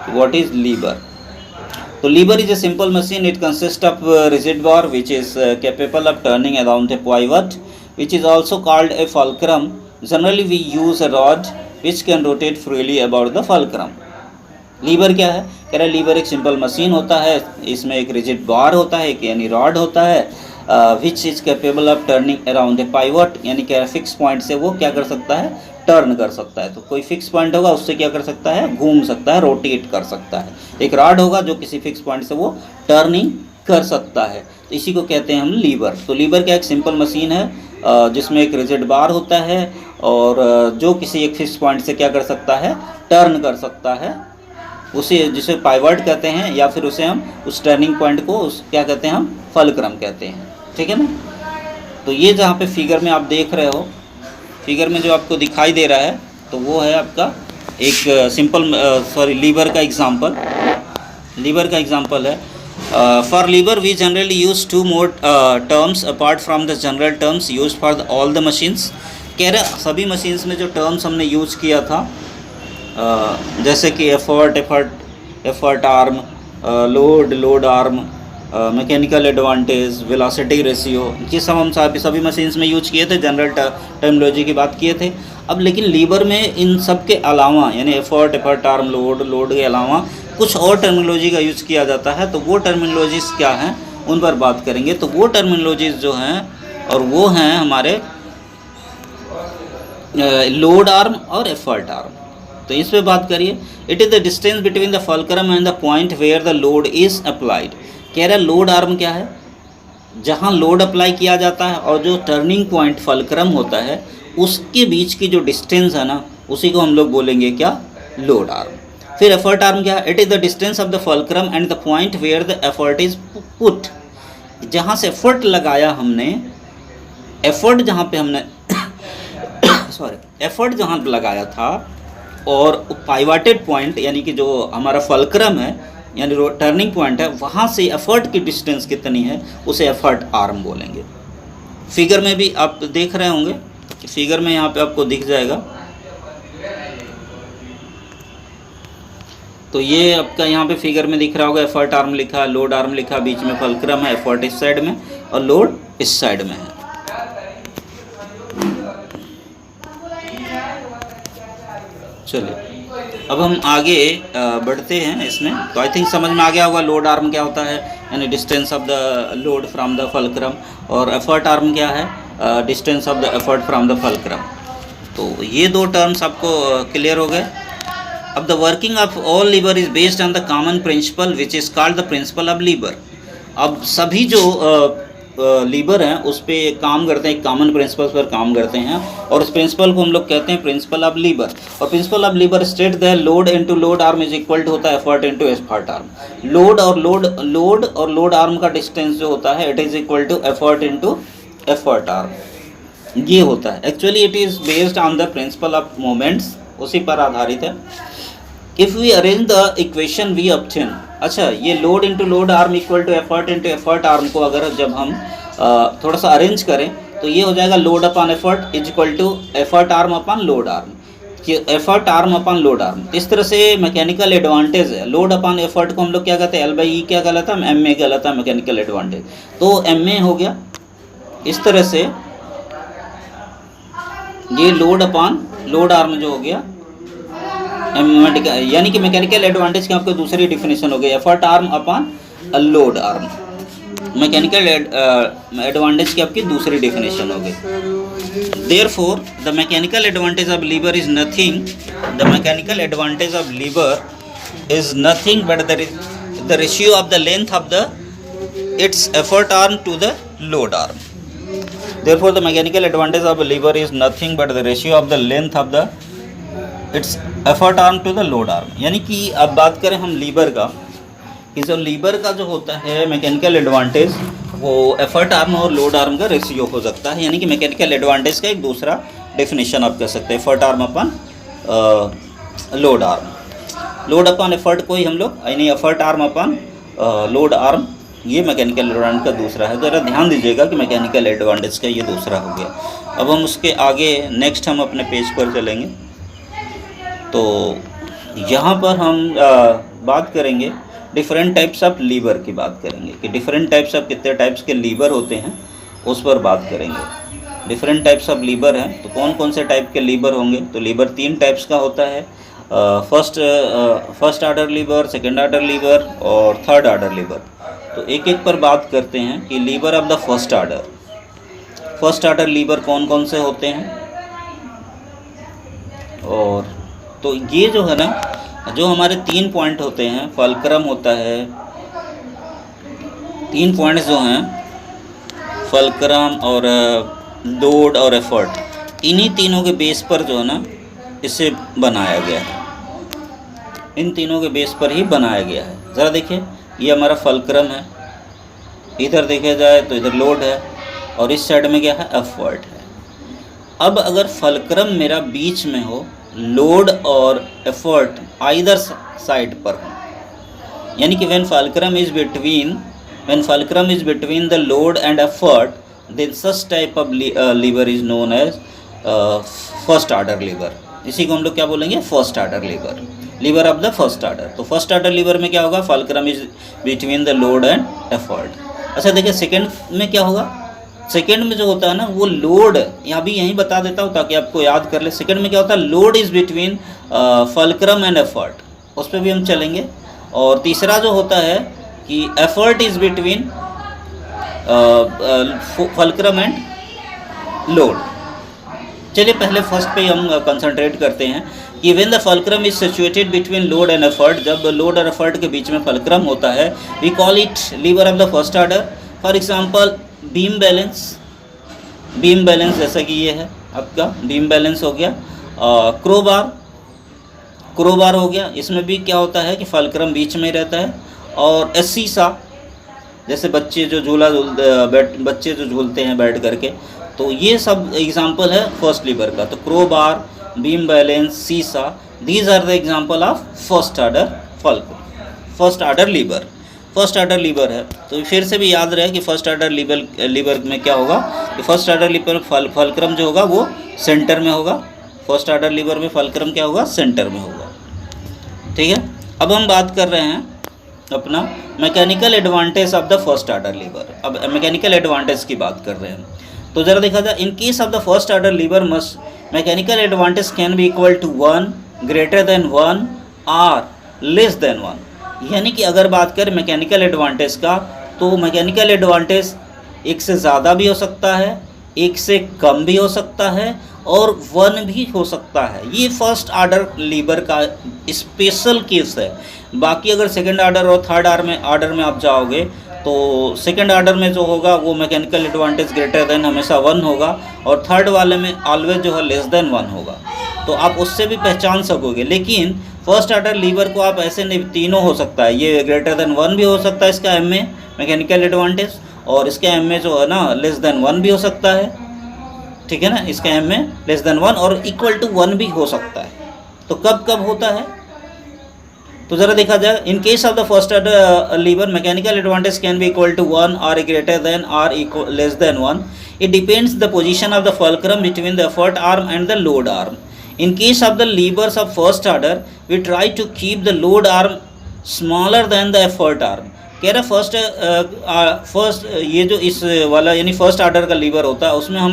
A: व्हाट इज़ लीवर। तो lever is a simple machine, it consist of rigid bar which is capable of turning around a pivot which is also called a fulcrum. Generally we use a rod which can rotate freely about the fulcrum. Lever क्या है? कह रहा है liver एक simple machine होता है, इसमें एक रिजिड बार होता है, यानी रॉड होता है, विच is capable of turning around a pivot, यानी कि फिक्स पॉइंट से वो क्या कर सकता है? टर्न कर सकता है। तो कोई फिक्स पॉइंट होगा उससे क्या कर सकता है? घूम सकता है, रोटेट कर सकता है। एक रॉड होगा जो किसी फिक्स पॉइंट से वो टर्निंग कर सकता है, तो इसी को कहते हैं हम लीवर। तो लीवर क्या एक सिंपल मशीन है जिसमें एक रिजिड बार होता है, और जो किसी एक फिक्स पॉइंट से क्या कर सकता है? टर्न कर सकता है, उसे जिसे पाइवट कहते हैं, या फिर उसे हम उस टर्निंग पॉइंट को क्या कहते हैं? हम फल्क्रम कहते हैं। ठीक है ना? तो ये जहाँ पे फिगर में आप देख रहे हो, फिगर में जो आपको दिखाई दे रहा है, तो वो है आपका एक सिंपल लीवर का एग्जांपल। लीवर का एग्जांपल है for lever we generally use two more terms apart from the general terms use for all the machines. कह रहे सभी मशीन्स में जो टर्म्स हमने यूज किया था, जैसे कि effort arm, load arm, mechanical advantage, velocity ratio, ये सब हम सभी मशीन्स में यूज किए थे, जनरल टर्मिनोलॉजी की बात किए थे। अब लेकिन लीवर में इन सब के अलावा, यानी एफर्ट आर्म, लोड के अलावा कुछ और टर्मिनोलॉजी का यूज किया जाता है। तो वो टर्मिनोलॉजीज क्या हैं उन पर बात करेंगे। तो वो टर्मिनोलॉजीज जो हैं, और वो हैं हमारे लोड आर्म और एफर्ट आर्म। तो इस पे बात करिए। It is the distance between the fulcrum and the point where the load is applied. कह रहा है लोड आर्म क्या है? जहाँ लोड अप्लाई किया जाता है और जो टर्निंग पॉइंट फल्क्रम होता है उसके बीच की जो डिस्टेंस है ना, उसी को हम लोग बोलेंगे क्या? Load arm. फिर एफर्ट आर्म क्या है? It is the distance of the fulcrum and the point where the effort is put. जहाँ से एफर्ट लगाया हमने, एफर्ट जहाँ पे हमने एफर्ट जहाँ लगाया था, और पाइवटेड पॉइंट यानी कि जो हमारा फल्क्रम है यानी टर्निंग पॉइंट है, वहाँ से एफर्ट की डिस्टेंस कितनी है, उसे एफर्ट आर्म बोलेंगे। फिगर में भी आप देख रहे होंगे, फिगर में यहाँ पे आपको दिख जाएगा। तो ये आपका यहाँ पे फिगर में दिख रहा होगा, एफर्ट आर्म लिखा, लोड आर्म लिखा, बीच में फलक्रम है, एफर्ट इस साइड में और लोड इस साइड में है। चलिए अब हम आगे बढ़ते हैं इसमें। तो आई थिंक समझ में आ गया होगा लोड आर्म क्या होता है, यानी distance of the load from the fulcrum, और एफर्ट आर्म क्या है, distance of the effort from the fulcrum. तो ये दो टर्म्स आपको क्लियर हो गए। अब the working of all lever is based on the common principle which is called the principle of lever. अब सभी जो लीवर हैं उस पे काम करते हैं, एक कॉमन प्रिंसिपल पर काम करते हैं, और उस प्रिंसिपल को हम लोग कहते हैं प्रिंसिपल ऑफ लीवर। और principle of lever state the load into load arm is equal to होता है effort into effort arm. Load और लोड आर्म का डिस्टेंस जो होता है it is equal to effort into effort arm, ये होता है। Actually it is based on the principle of moments, उसी पर आधारित है। If we arrange the equation we obtain, अच्छा ये load into load arm equal to effort arm को अगर जब हम थोड़ा सा अरेंज करें तो ये हो जाएगा load upon effort is equal to effort arm upon load arm, कि effort arm upon load arm. इस तरह से मैकेनिकल एडवांटेज है। लोड अपॉन एफर्ट को हम लोग क्या कहते हैं, L/E क्या कहलाता है, एम ए कहलाता है मैकेनिकल एडवांटेज। तो एम ए हो गया। इस तरह से ये लोड अपॉन लोड आर्म जो हो गया, यानी कि मैकेनिकल एडवांटेज की आपको दूसरी डिफिनेशन हो गई, effort arm upon load arm. Mechanical advantage की आपकी दूसरी डिफिनेशन हो गई। Therefore the mechanical advantage of lever is nothing, the mechanical advantage of lever is nothing but the ratio of the length of the its effort arm to the load arm. Therefore, the mechanical advantage of a lever is nothing but the ratio of the length of the its effort arm to the load arm। यानी कि अब बात करें हम liver का, कि जो liver का जो होता है मैकेनिकल एडवांटेज वो एफर्ट आर्म और लोड आर्म का रेशियो हो सकता है। यानी कि मैकेनिकल एडवांटेज का एक दूसरा डेफिनेशन आप कह सकते हैं, एफर्ट आर्म अपन लोड आर्म। लोड अपन एफर्ट को ही हम लोग, यानी एफर्ट आर्म अपन लोड आर्म, ये मैकेनिकल एडवांटेज का दूसरा है। ज़रा ध्यान दीजिएगा कि मैकेनिकल एडवांटेज का ये दूसरा हो गया। अब हम उसके आगे नेक्स्ट हम अपने पेज पर चलेंगे। तो यहाँ पर हम बात करेंगे डिफरेंट टाइप्स ऑफ लीवर की बात करेंगे, कि डिफरेंट टाइप्स ऑफ कितने टाइप्स के लीवर होते हैं उस पर बात करेंगे। डिफरेंट टाइप्स ऑफ लीवर हैं, तो कौन कौन से टाइप के लीवर होंगे। तो लीवर 3 टाइप्स का होता है, first order lever, second order lever और थर्ड आर्डर लीवर। तो एक एक पर बात करते हैं कि lever of the first order lever कौन कौन से होते हैं। और तो ये जो है ना, जो हमारे 3 पॉइंट होते हैं, फलक्रम होता है, 3 पॉइंट्स जो हैं फलक्रम और लोड और एफर्ट, इन्हीं तीनों के बेस पर जो है ना इसे बनाया गया है, इन तीनों के बेस पर ही बनाया गया है। ज़रा देखिए, ये हमारा फलक्रम है, इधर देखा जाए तो इधर लोड है और इस साइड में क्या है, एफर्ट है। अब अगर फलक्रम मेरा बीच में हो, लोड और एफर्ट आइदर साइड पर हो, यानी कि when fulcrum is between the load and effort, then such type of lever is known as first order lever. इसी को हम लोग क्या बोलेंगे, first order lever, lever of the first order. तो फर्स्ट आर्डर लीवर में क्या होगा, fulcrum is between the load and effort. अच्छा देखिए, सेकेंड में क्या होगा, सेकेंड में जो होता है ना वो लोड, यहाँ भी यहीं बता देता हूँ ताकि आपको याद कर ले। सेकेंड में क्या होता है, load is between fulcrum and effort, उस पर भी हम चलेंगे। और तीसरा जो होता है कि effort is between fulcrum and load. चलिए पहले फर्स्ट पे हम कंसंट्रेट करते हैं कि when the fulcrum is situated between load and effort, जब लोड और एफर्ट के बीच में फलक्रम होता है, we call it lever of the first order. For example beam balance जैसा कि ये है आपका बीम बैलेंस हो गया, क्रोबार हो गया, इसमें भी क्या होता है कि फलक्रम बीच में रहता है। और सीसा, जैसे बच्चे जो झूलते हैं बैठ करके, तो ये सब एग्जांपल है फर्स्ट लीवर का। तो crowbar, beam balance, seesaw, these are the example of first order lever है। तो फिर से भी याद रहे कि फर्स्ट आर्डर लीवर में क्या होगा, कि फर्स्ट आर्डर लीवर फलक्रम जो होगा वो सेंटर में होगा। फर्स्ट आर्डर लीवर में फलक्रम क्या होगा, सेंटर में होगा। ठीक है। अब हम बात कर रहे हैं अपना mechanical advantage of the first order lever. अब मैकेनिकल एडवांटेज की बात कर रहे हैं, तो ज़रा देखा जाए, in case of the first order lever must mechanical advantage can be equal to 1, greater than 1 और लेस देन 1। यानी कि अगर बात करें मैकेनिकल एडवांटेज का, तो मैकेनिकल एडवांटेज एक से ज़्यादा भी हो सकता है, एक से कम भी हो सकता है और 1 भी हो सकता है। ये फर्स्ट ऑर्डर लीवर का स्पेशल केस है। बाकी अगर सेकंड ऑर्डर और थर्ड ऑर्डर में आप जाओगे तो सेकंड ऑर्डर में जो होगा वो मैकेनिकल एडवांटेज ग्रेटर देन हमेशा 1 होगा और थर्ड वाले में ऑलवेज जो है लेस देन 1 होगा, तो आप उससे भी पहचान सकोगे। लेकिन फर्स्ट ऑर्डर लीवर को आप ऐसे नहीं, तीनों हो सकता है, ये ग्रेटर देन 1 भी हो सकता है इसका एम में मैकेनिकल एडवांटेज, और इसके एम में जो है ना लेस देन 1 भी हो सकता है, ठीक है ना, इसका एम में लेस देन 1 और इक्वल टू 1 भी हो सकता है। तो कब कब होता है, तो ज़रा देखा जाए, in case of the first order lever mechanical advantage can be equal to 1 और ग्रेटर देन और less than 1। It depends the position of the fulcrum between the effort arm and the load arm. In case of the levers of first order we try to keep the load arm smaller than the effort arm. कह रहा first ये जो इस वाला यानी first order का liver होता है उसमें हम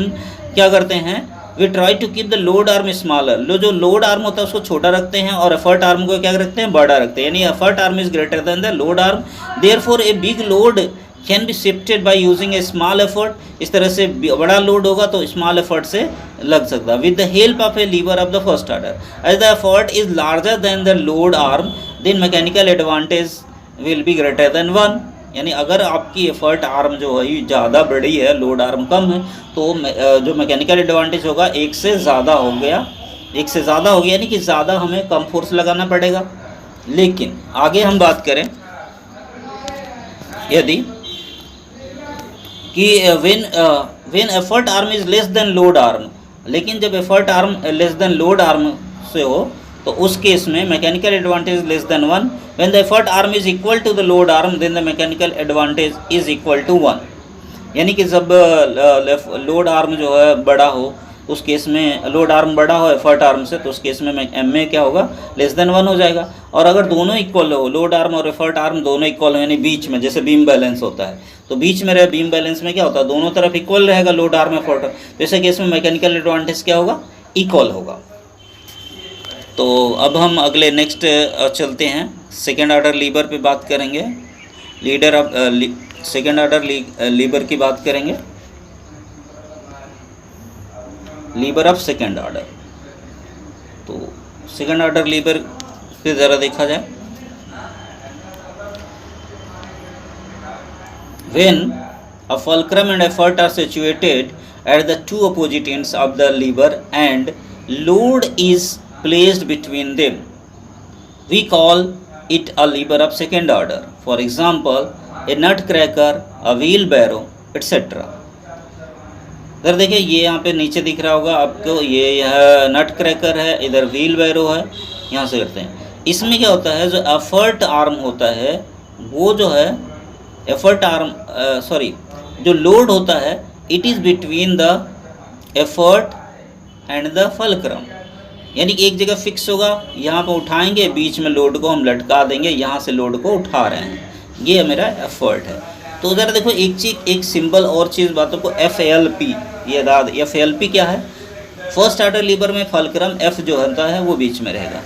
A: क्या करते हैं, we try to keep the load arm smaller. जो लोड आर्म होता है उसको छोटा रखते हैं और एफर्ट आर्म को क्या रखते हैं, बड़ा रखते हैं, यानी effort arm is greater than the load arm, therefore a big load can be shifted by using A small effort. इस तरह से बड़ा लोड होगा तो स्मॉल एफर्ट से लग सकता है। With the help of a lever of the first order, as the effort is larger than the load arm then mechanical advantage will be greater than 1। यानी अगर आपकी एफर्ट आर्म जो है ज़्यादा बड़ी है, लोड आर्म कम है, तो जो मैकेनिकल एडवांटेज होगा एक से ज़्यादा हो गया, एक से ज़्यादा हो गया, यानी कि ज़्यादा हमें कम फोर्स लगाना पड़ेगा। लेकिन आगे हम बात करें यदि कि when effort arm is less than load arm, लेकिन जब effort arm less than load arm से हो तो उस केस में mechanical advantage less than 1। When the effort arm is equal to the load arm then the mechanical advantage is equal to 1। यानी कि जब लोड आर्म जो है बड़ा हो, उस केस में लोड आर्म बड़ा हो एफर्ट आर्म से, तो उस केस में एम में क्या होगा, लेस देन 1 हो जाएगा। और अगर दोनों इक्वल हो, लोड आर्म और एफर्ट आर्म दोनों इक्वल हो, यानी बीच में जैसे बीम बैलेंस होता है, तो बीच में रहे बीम बैलेंस में क्या होता है, दोनों तरफ इक्वल रहेगा लोड आर्म एफर्ट, तो ऐसे केस में मैकेनिकल एडवांटेज क्या होगा, इक्वल होगा। तो अब हम अगले नेक्स्ट चलते हैं, सेकेंड ऑर्डर लीवर पे बात करेंगे, leader of second order lever की बात करेंगे, लीवर ऑफ सेकेंड ऑर्डर। तो सेकेंड ऑर्डर लीवर पे ज़रा देखा जाए, when a fulcrum and effort are situated at the two opposite ends of the lever and load is placed between them, we call it a lever of second order. For example, a nutcracker, a wheelbarrow, etc. इधर देखिए, ये यहाँ पे नीचे दिख रहा होगा आपको, ये यह नट क्रैकर है, इधर व्हील बैरो है, यहाँ से करते हैं। इसमें क्या होता है, जो एफर्ट आर्म होता है वो जो है एफर्ट आर्म जो लोड होता है, it is between the effort and the fulcrum. यानी कि एक जगह फिक्स होगा, यहाँ पर उठाएंगे, बीच में लोड को हम लटका देंगे, यहाँ से लोड को उठा रहे हैं, ये मेरा एफर्ट है। तो ज़रा देखो एक चीज़, एक सिंबल और चीज़ बातों को, FLP, ये याद, FLP क्या है, फर्स्ट ऑर्डर लीवर में फल्क्रम F जो होता है वो बीच में रहेगा,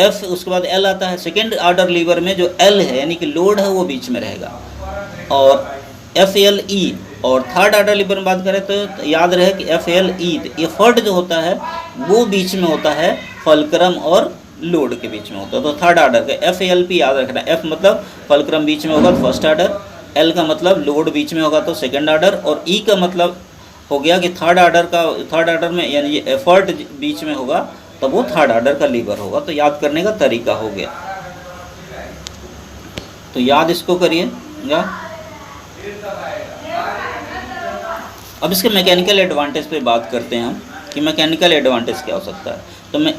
A: F उसके बाद L आता है। सेकेंड ऑर्डर लीवर में जो L है यानी कि लोड है वो बीच में रहेगा, और FLE। और थर्ड ऑर्डर लीवर में बात करें तो याद रहे कि FLE, एफर्ट जो होता है वो बीच में होता है, फल्क्रम और लोड के बीच में होता है। तो थर्ड ऑर्डर का FLP याद रखना, F मतलब फल्क्रम बीच में होगा तो फर्स्ट ऑर्डर, L का मतलब लोड बीच में होगा तो सेकंड ऑर्डर, और E का मतलब हो गया कि थर्ड ऑर्डर में यानी ये एफर्ट बीच में होगा तो वो थर्ड ऑर्डर का लीवर होगा। तो याद करने का तरीका हो गया, तो याद इसको करिए। अब इसके मैकेनिकल एडवांटेज पे बात करते हैं हम कि मैकेनिकल एडवांटेज क्या हो सकता है। तो मैं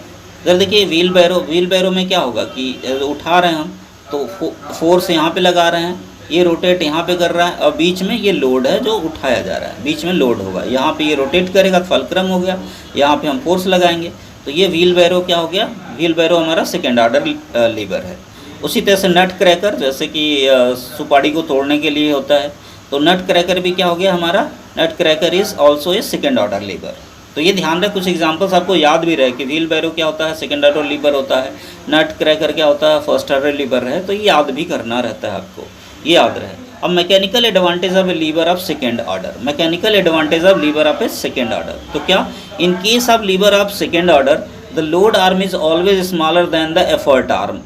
A: जरा देखिए, व्हील बैरो में क्या होगा कि उठा रहे हैं हम तो फोर्स यहाँ पे लगा रहे हैं, ये रोटेट यहाँ पे कर रहा है, और बीच में ये लोड है जो उठाया जा रहा है, बीच में लोड होगा, यहाँ पे ये रोटेट करेगा, फल्क्रम हो गया, यहाँ पे हम फोर्स लगाएंगे, तो ये व्हील बैरो क्या हो गया, व्हील बैरो हमारा सेकेंड ऑर्डर लीवर है। उसी तरह से नट क्रैकर, जैसे कि सुपारी को तोड़ने के लिए होता है, तो नट क्रैकर भी क्या हो गया हमारा, nut cracker is also a second order lever. तो ये ध्यान रहे, कुछ एग्जांपल्स आपको याद भी रहे कि व्हील बैरो क्या होता है, सेकेंड ऑर्डर लीवर होता है, नट क्रैकर क्या होता है, फर्स्ट ऑर्डर लीवर है। तो ये याद भी करना रहता है आपको, ये याद रहे। अब mechanical advantage of a lever of second order, mechanical advantage of lever of a second order, तो क्या, in case of lever of second order the load arm is always smaller than the effort arm,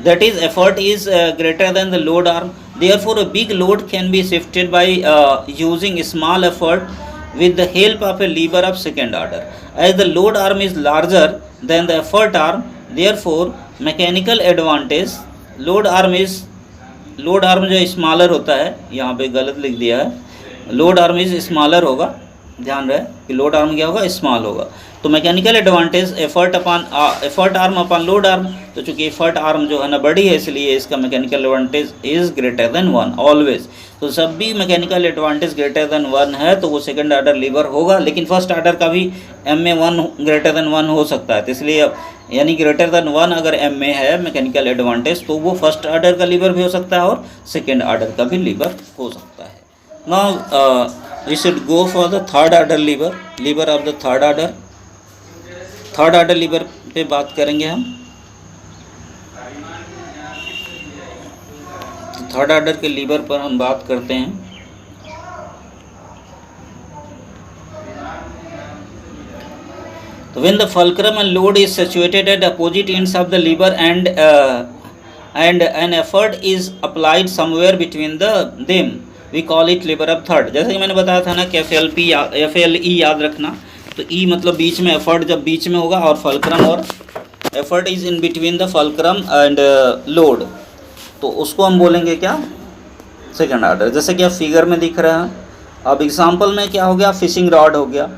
A: that is effort is greater than the load arm, therefore a big load can be shifted by using small effort with the help of a lever of second order. As the load arm is larger than the effort arm, therefore mechanical advantage, load arm जो smaller होता है, यहाँ पे गलत लिख दिया है, load arm is smaller होगा, ध्यान रहे कि लोड आर्म क्या होगा, स्मॉल होगा। तो mechanical advantage effort arm upon load arm, तो चूंकि एफर्ट आर्म जो है ना बड़ी है, इसलिए इसका mechanical advantage is greater than 1 always. तो जब भी मैकेनिकल एडवांटेज ग्रेटर देन 1 है तो वो सेकंड ऑर्डर लीवर होगा, लेकिन फर्स्ट ऑर्डर का भी एम में 1 ग्रेटर देन 1 हो सकता है। तो इसलिए यानी ग्रेटर देन 1 अगर एम में है मैकेनिकल एडवांटेज, तो वो फर्स्ट ऑर्डर का लीवर भी हो सकता है और सेकेंड ऑर्डर का भी लीवर हो सकता है। Now we should go for the third order lever, lever of the third order. Third order lever पे बात करेंगे हम। थर्ड ऑर्डर के लीवर पर हम बात करते हैं। तो when the fulcrum and load is situated at opposite ends of the lever and an effort is applied somewhere between them, we call it lever of third। जैसे कि मैंने बताया था ना कि FLE याद रखना, तो E मतलब बीच में, एफर्ट जब बीच में होगा, और फल्क्रम और effort is in between the fulcrum and load, तो उसको हम बोलेंगे क्या, सेकंड ऑर्डर। जैसे कि आप फिगर में दिख रहा है। अब एग्जांपल में क्या हो गया, फिशिंग रॉड हो गया।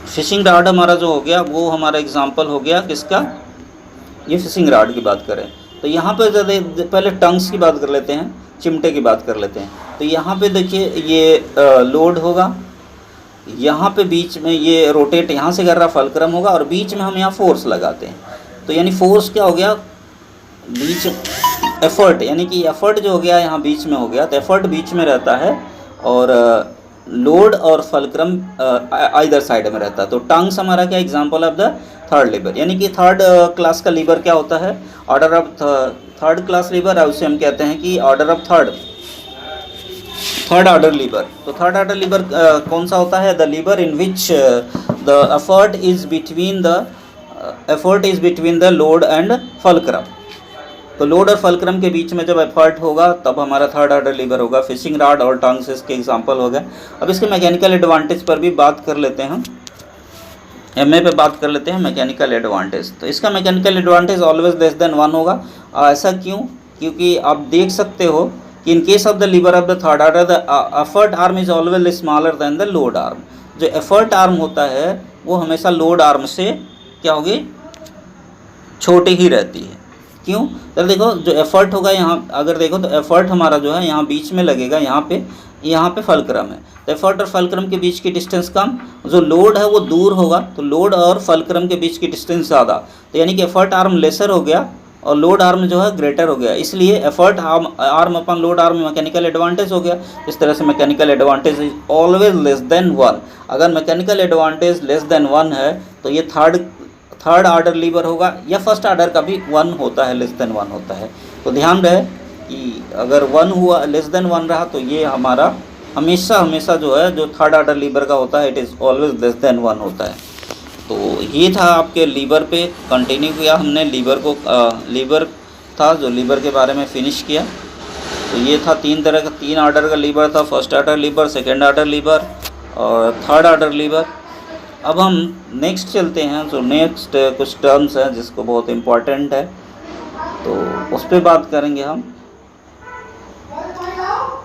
A: फिशिंग रॉड हमारा जो हो गया वो हमारा एग्जांपल हो गया किसका, ये फिशिंग रॉड की बात करें तो यहाँ पे पहले टंग्स की बात कर लेते हैं, चिमटे की बात कर लेते हैं। तो यहाँ पे देखिए ये लोड होगा, यहाँ पे बीच में ये रोटेट यहाँ से कर रहा फल्क्रम होगा, और बीच में हम यहाँ फोर्स लगाते हैं। तो यानी फोर्स क्या हो गया, बीच एफर्ट, यानी कि एफर्ट जो हो गया यहाँ बीच में हो गया, तो एफर्ट बीच में रहता है और लोड और फल्क्रम आइदर साइड में रहता है। तो टंग्स हमारा क्या example of the third lever, यानी कि थर्ड क्लास का लीवर क्या होता है, order of third class lever है, उसे हम कहते हैं कि order of third order lever. तो थर्ड ऑर्डर लीवर कौन सा होता है, the lever in which the effort is between the load and fulcrum. तो लोड और फल्क्रम के बीच में जब एफर्ट होगा तब हमारा थर्ड ऑर्डर लीवर होगा। फिशिंग रॉड और टंग्स इसके एग्जांपल हो गए। अब इसके मैकेनिकल एडवांटेज पर भी बात कर लेते हैं हम, एमए पे बात कर लेते हैं मैकेनिकल एडवांटेज। तो इसका mechanical advantage always less than 1 होगा। ऐसा क्यों, क्योंकि आप देख सकते हो कि in case of the lever of the third order the effort arm is always smaller than the load arm. जो एफर्ट आर्म होता है वो हमेशा लोड आर्म से क्या होगी, छोटी ही रहती है। क्यों, तो देखो जो एफर्ट होगा यहाँ, अगर देखो तो एफर्ट हमारा जो है यहाँ बीच में लगेगा, यहाँ पे फल्क्रम है, तो एफर्ट और फल्क्रम के बीच की डिस्टेंस कम, जो लोड है वो दूर होगा, तो लोड और फल्क्रम के बीच की डिस्टेंस ज़्यादा, तो यानी कि एफर्ट आर्म लेसर हो गया और लोड आर्म जो है ग्रेटर हो गया। इसलिए एफर्ट आर्म अपन लोड आर्म मैकेनिकल एडवांटेज हो गया। इस तरह से mechanical advantage is always less than 1। अगर मैकेनिकल एडवांटेज लेस देन 1 है तो ये थर्ड ऑर्डर लीवर होगा, या फर्स्ट ऑर्डर का भी 1 होता है, लेस देन 1 होता है। तो ध्यान रहे कि अगर 1 हुआ, लेस देन 1 रहा, तो ये हमारा हमेशा जो है जो थर्ड ऑर्डर लीवर का होता है it is always less than 1 होता है। तो ये था आपके लीवर पे, कंटिन्यू किया हमने लीवर को। लीवर था जो लीवर के बारे में फिनिश किया। तो ये था 3 तरह का, 3 ऑर्डर का लीवर था, first order liver, second order liver और थर्ड ऑर्डर लीवर। अब हम नेक्स्ट चलते हैं। तो नेक्स्ट कुछ टर्म्स हैं जिसको बहुत इम्पॉर्टेंट है, तो उस पर बात करेंगे हम।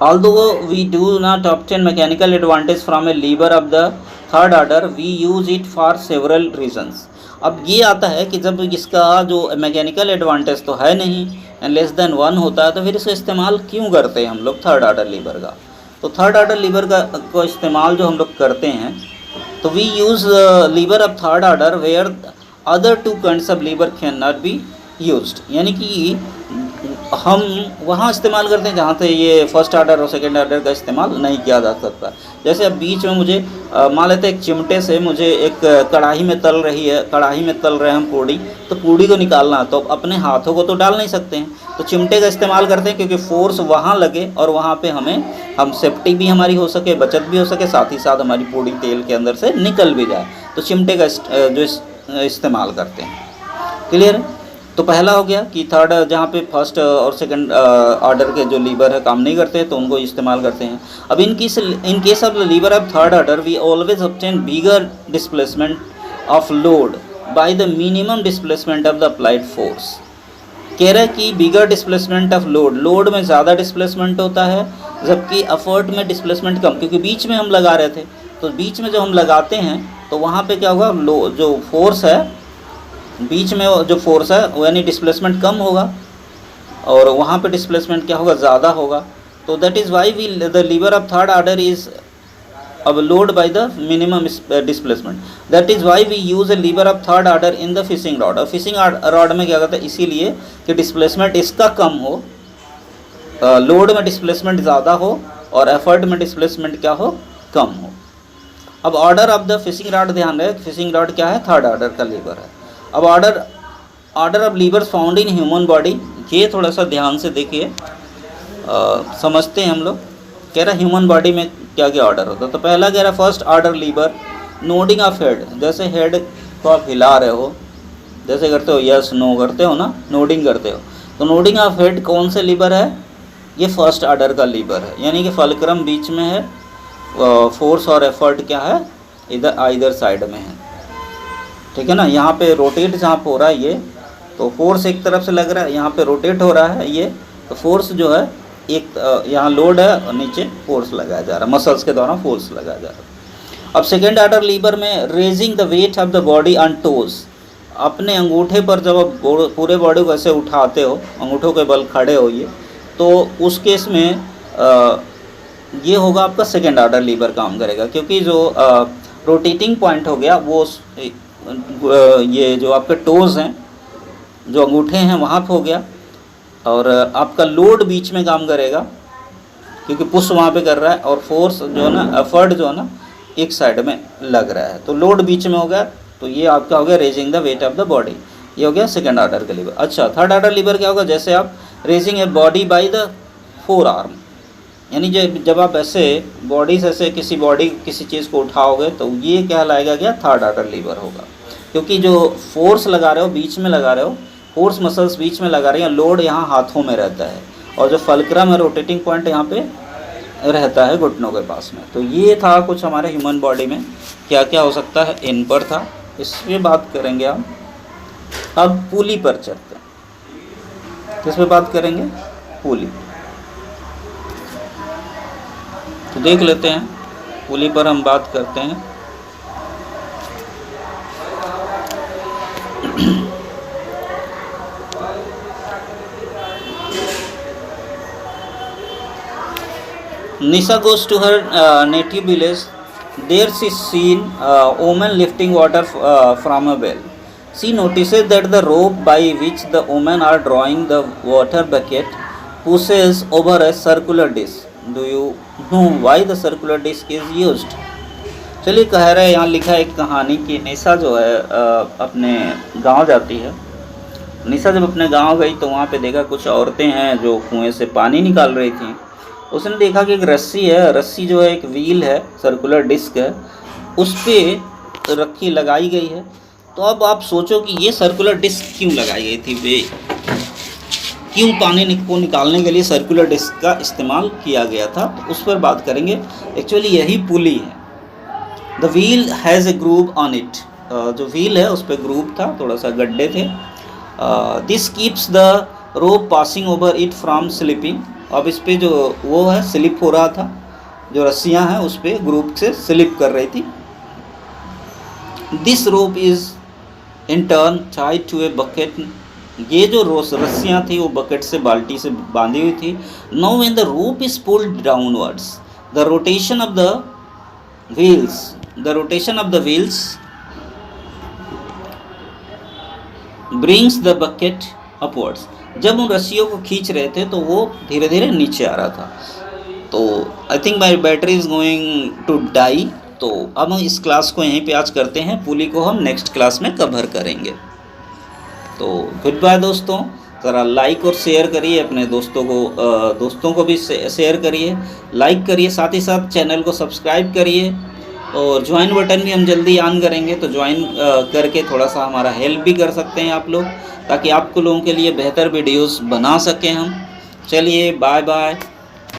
A: Although we do not obtain mechanical advantage from a lever of the third order, we use it for several reasons। अब ये आता है कि जब इसका जो मैकेनिकल एडवांटेज तो है नहीं, लेस देन 1 होता है, तो फिर इसका इस्तेमाल क्यों करते हैं हम लोग थर्ड ऑर्डर लीवर का। तो थर्ड ऑर्डर लीवर का इस्तेमाल जो हम लोग करते हैं, तो we use lever of third order where other two kinds of lever can not be used, यानी कि हम वहाँ इस्तेमाल करते हैं जहाँ पे ये फर्स्ट ऑर्डर और सेकंड ऑर्डर का इस्तेमाल नहीं किया जा सकता। जैसे अब बीच में मुझे मान लेते हैं एक चिमटे से मुझे एक कढ़ाई में तल रहे हैं हम पूड़ी, तो पूड़ी को निकालना है तो अपने हाथों को तो डाल नहीं सकते हैं, तो चिमटे का इस्तेमाल करते हैं क्योंकि फोर्स वहाँ लगे और वहाँ पे हम सेफ्टी भी हमारी हो सके, बचत भी हो सके, साथ ही साथ हमारी पूड़ी तेल के अंदर से निकल भी जाए, तो चिमटे का इस्तेमाल करते हैं। क्लियर है? तो पहला हो गया कि थर्ड, जहाँ पे फर्स्ट और सेकंड ऑर्डर के जो लीवर है काम नहीं करते हैं तो उनको इस्तेमाल करते हैं। अब in case of the lever of third order we always obtain bigger displacement of load by the minimum displacement of the applied force. कह रहा है कि बिगर डिस्प्लेसमेंट ऑफ लोड में ज़्यादा डिस्प्लेसमेंट होता है जबकि एफर्ट में डिस्प्लेसमेंट कम, क्योंकि बीच में हम लगा रहे थे, तो बीच में जब हम लगाते हैं तो वहाँ पे क्या होगा, जो फोर्स है बीच में जो फोर्स है वो यानी डिस्प्लेसमेंट कम होगा और वहाँ पे डिस्प्लेसमेंट क्या होगा, ज़्यादा होगा। तो that is why the lever of third order is अब load by the minimum displacement, that is why we use a lever of third order in the fishing rod. और फिशिंग रॉड में क्या करता है, इसीलिए कि डिस्प्लेसमेंट इसका कम हो, लोड में डिस्प्लेसमेंट ज़्यादा हो और एफर्ट में डिस्प्लेसमेंट क्या हो, कम हो। अब order of the fishing rod, ध्यान रहे फिशिंग रॉड क्या है, थर्ड ऑर्डर का लीवर है। अब order of levers found in human body, ये थोड़ा सा ध्यान से देखिए, समझते हैं हम लोग। कह रहा ह्यूमन बॉडी में क्या क्या ऑर्डर होता है, तो पहला कह रहा first order liver nodding of head, जैसे हेड को आप हिला रहे हो, जैसे करते हो यस नो करते हो ना, नोडिंग करते हो, तो नोडिंग ऑफ हेड कौन से लीवर है, ये फर्स्ट ऑर्डर का लीवर है, यानी कि फलक्रम बीच में है, फोर्स और एफर्ट क्या है, इधर साइड में है, ठीक है ना। यहाँ पे रोटेट जहाँ पे हो रहा है ये, तो फोर्स एक तरफ से लग रहा है, यहाँ पे रोटेट हो रहा है ये, तो फोर्स जो है एक यहाँ लोड है और नीचे फोर्स लगाया जा रहा है, मसल्स के द्वारा फोर्स लगाया जा रहा है। अब सेकेंड ऑर्डर लीवर में raising the weight of the body on toes, अपने अंगूठे पर जब आप पूरे बॉडी को ऐसे उठाते हो, अंगूठों के बल खड़े हो ये, तो उस केस में ये होगा आपका सेकेंड ऑर्डर लीवर काम करेगा, क्योंकि जो रोटेटिंग पॉइंट हो गया वो ये जो आपके टोज़ हैं, जो अंगूठे हैं वहाँ पे हो गया, और आपका लोड बीच में काम करेगा क्योंकि पुश वहाँ पे कर रहा है, और फोर्स जो है ना, एफर्ट जो है ना एक साइड में लग रहा है, तो लोड बीच में हो गया, तो ये आपका हो गया raising the weight of the body, ये हो गया सेकेंड ऑर्डर का लीवर। अच्छा, थर्ड ऑर्डर लीवर क्या होगा, जैसे आप raising a body by the four arm, यानी जब आप ऐसे बॉडी से ऐसे किसी चीज़ को उठाओगे तो ये कहलाएगा क्या, थर्ड ऑर्डर लीवर होगा, क्योंकि जो फोर्स लगा रहे हो बीच में लगा रहे हो, फोर्स मसल्स बीच में लगा रहे हैं, लोड यहाँ हाथों में रहता है, और जो फलक्रम है रोटेटिंग पॉइंट यहाँ पे रहता है घुटनों के पास में। तो ये था कुछ हमारे ह्यूमन बॉडी में क्या क्या हो सकता है, इन पर था, इस पर बात करेंगे हम। अब पुली पर चलते हैं, किस पे बात करेंगे, पुली। तो देख लेते हैं, पुली पर हम बात करते हैं। Nisha goes to her native village. There she seen a woman lifting water from a well. She notices that the rope by which the women are drawing the water bucket pushes over a circular disc. Do you know why the circular disc is used? चलिए, कह रहे हैं यहाँ लिखा है एक कहानी कि निशा जो है अपने गांव जाती है। निशा जब अपने गांव गई तो वहाँ पे देखा कुछ औरतें हैं जो कुएं से पानी निकाल रही थी। उसने देखा कि एक रस्सी है, रस्सी जो है एक व्हील है, सर्कुलर डिस्क है, उस पर रखी लगाई गई है। तो अब आप सोचो कि ये सर्कुलर डिस्क क्यों लगाई गई थी, वे क्यों पानी को निकालने के लिए सर्कुलर डिस्क का इस्तेमाल किया गया था, तो उस पर बात करेंगे। एक्चुअली यही पुली है। The wheel has a groove on it, जो व्हील है उस पर ग्रूव था, थोड़ा सा गड्ढे थे। This keeps the rope passing over it from slipping. अब इस पे जो वो है स्लिप हो रहा था, जो रस्सियाँ हैं उस पर ग्रुप से स्लिप कर रही थी। This rope is in turn tied to a bucket. ये जो रस्सियाँ थी वो बकेट से, बाल्टी से बांधी हुई थी। Now when the rope is pulled downwards, the rotation of the wheels brings the bucket upwards. जब उन रस्सियों को खींच रहे थे तो वो धीरे धीरे नीचे आ रहा था। तो I think my battery is going to die. तो अब हम इस क्लास को यहीं पे आज करते हैं, पुली को हम नेक्स्ट क्लास में कवर करेंगे। तो गुड बाय दोस्तों, ज़रा लाइक और शेयर करिए, अपने दोस्तों को भी शेयर करिए, लाइक करिए, साथ ही साथ चैनल को सब्सक्राइब करिए और ज्वाइन बटन भी हम जल्दी ऑन करेंगे। तो ज्वाइन करके थोड़ा सा हमारा हेल्प भी कर सकते हैं आप लोग, ताकि आपको लोगों के लिए बेहतर वीडियोस बना सकें हम। चलिए बाय बाय।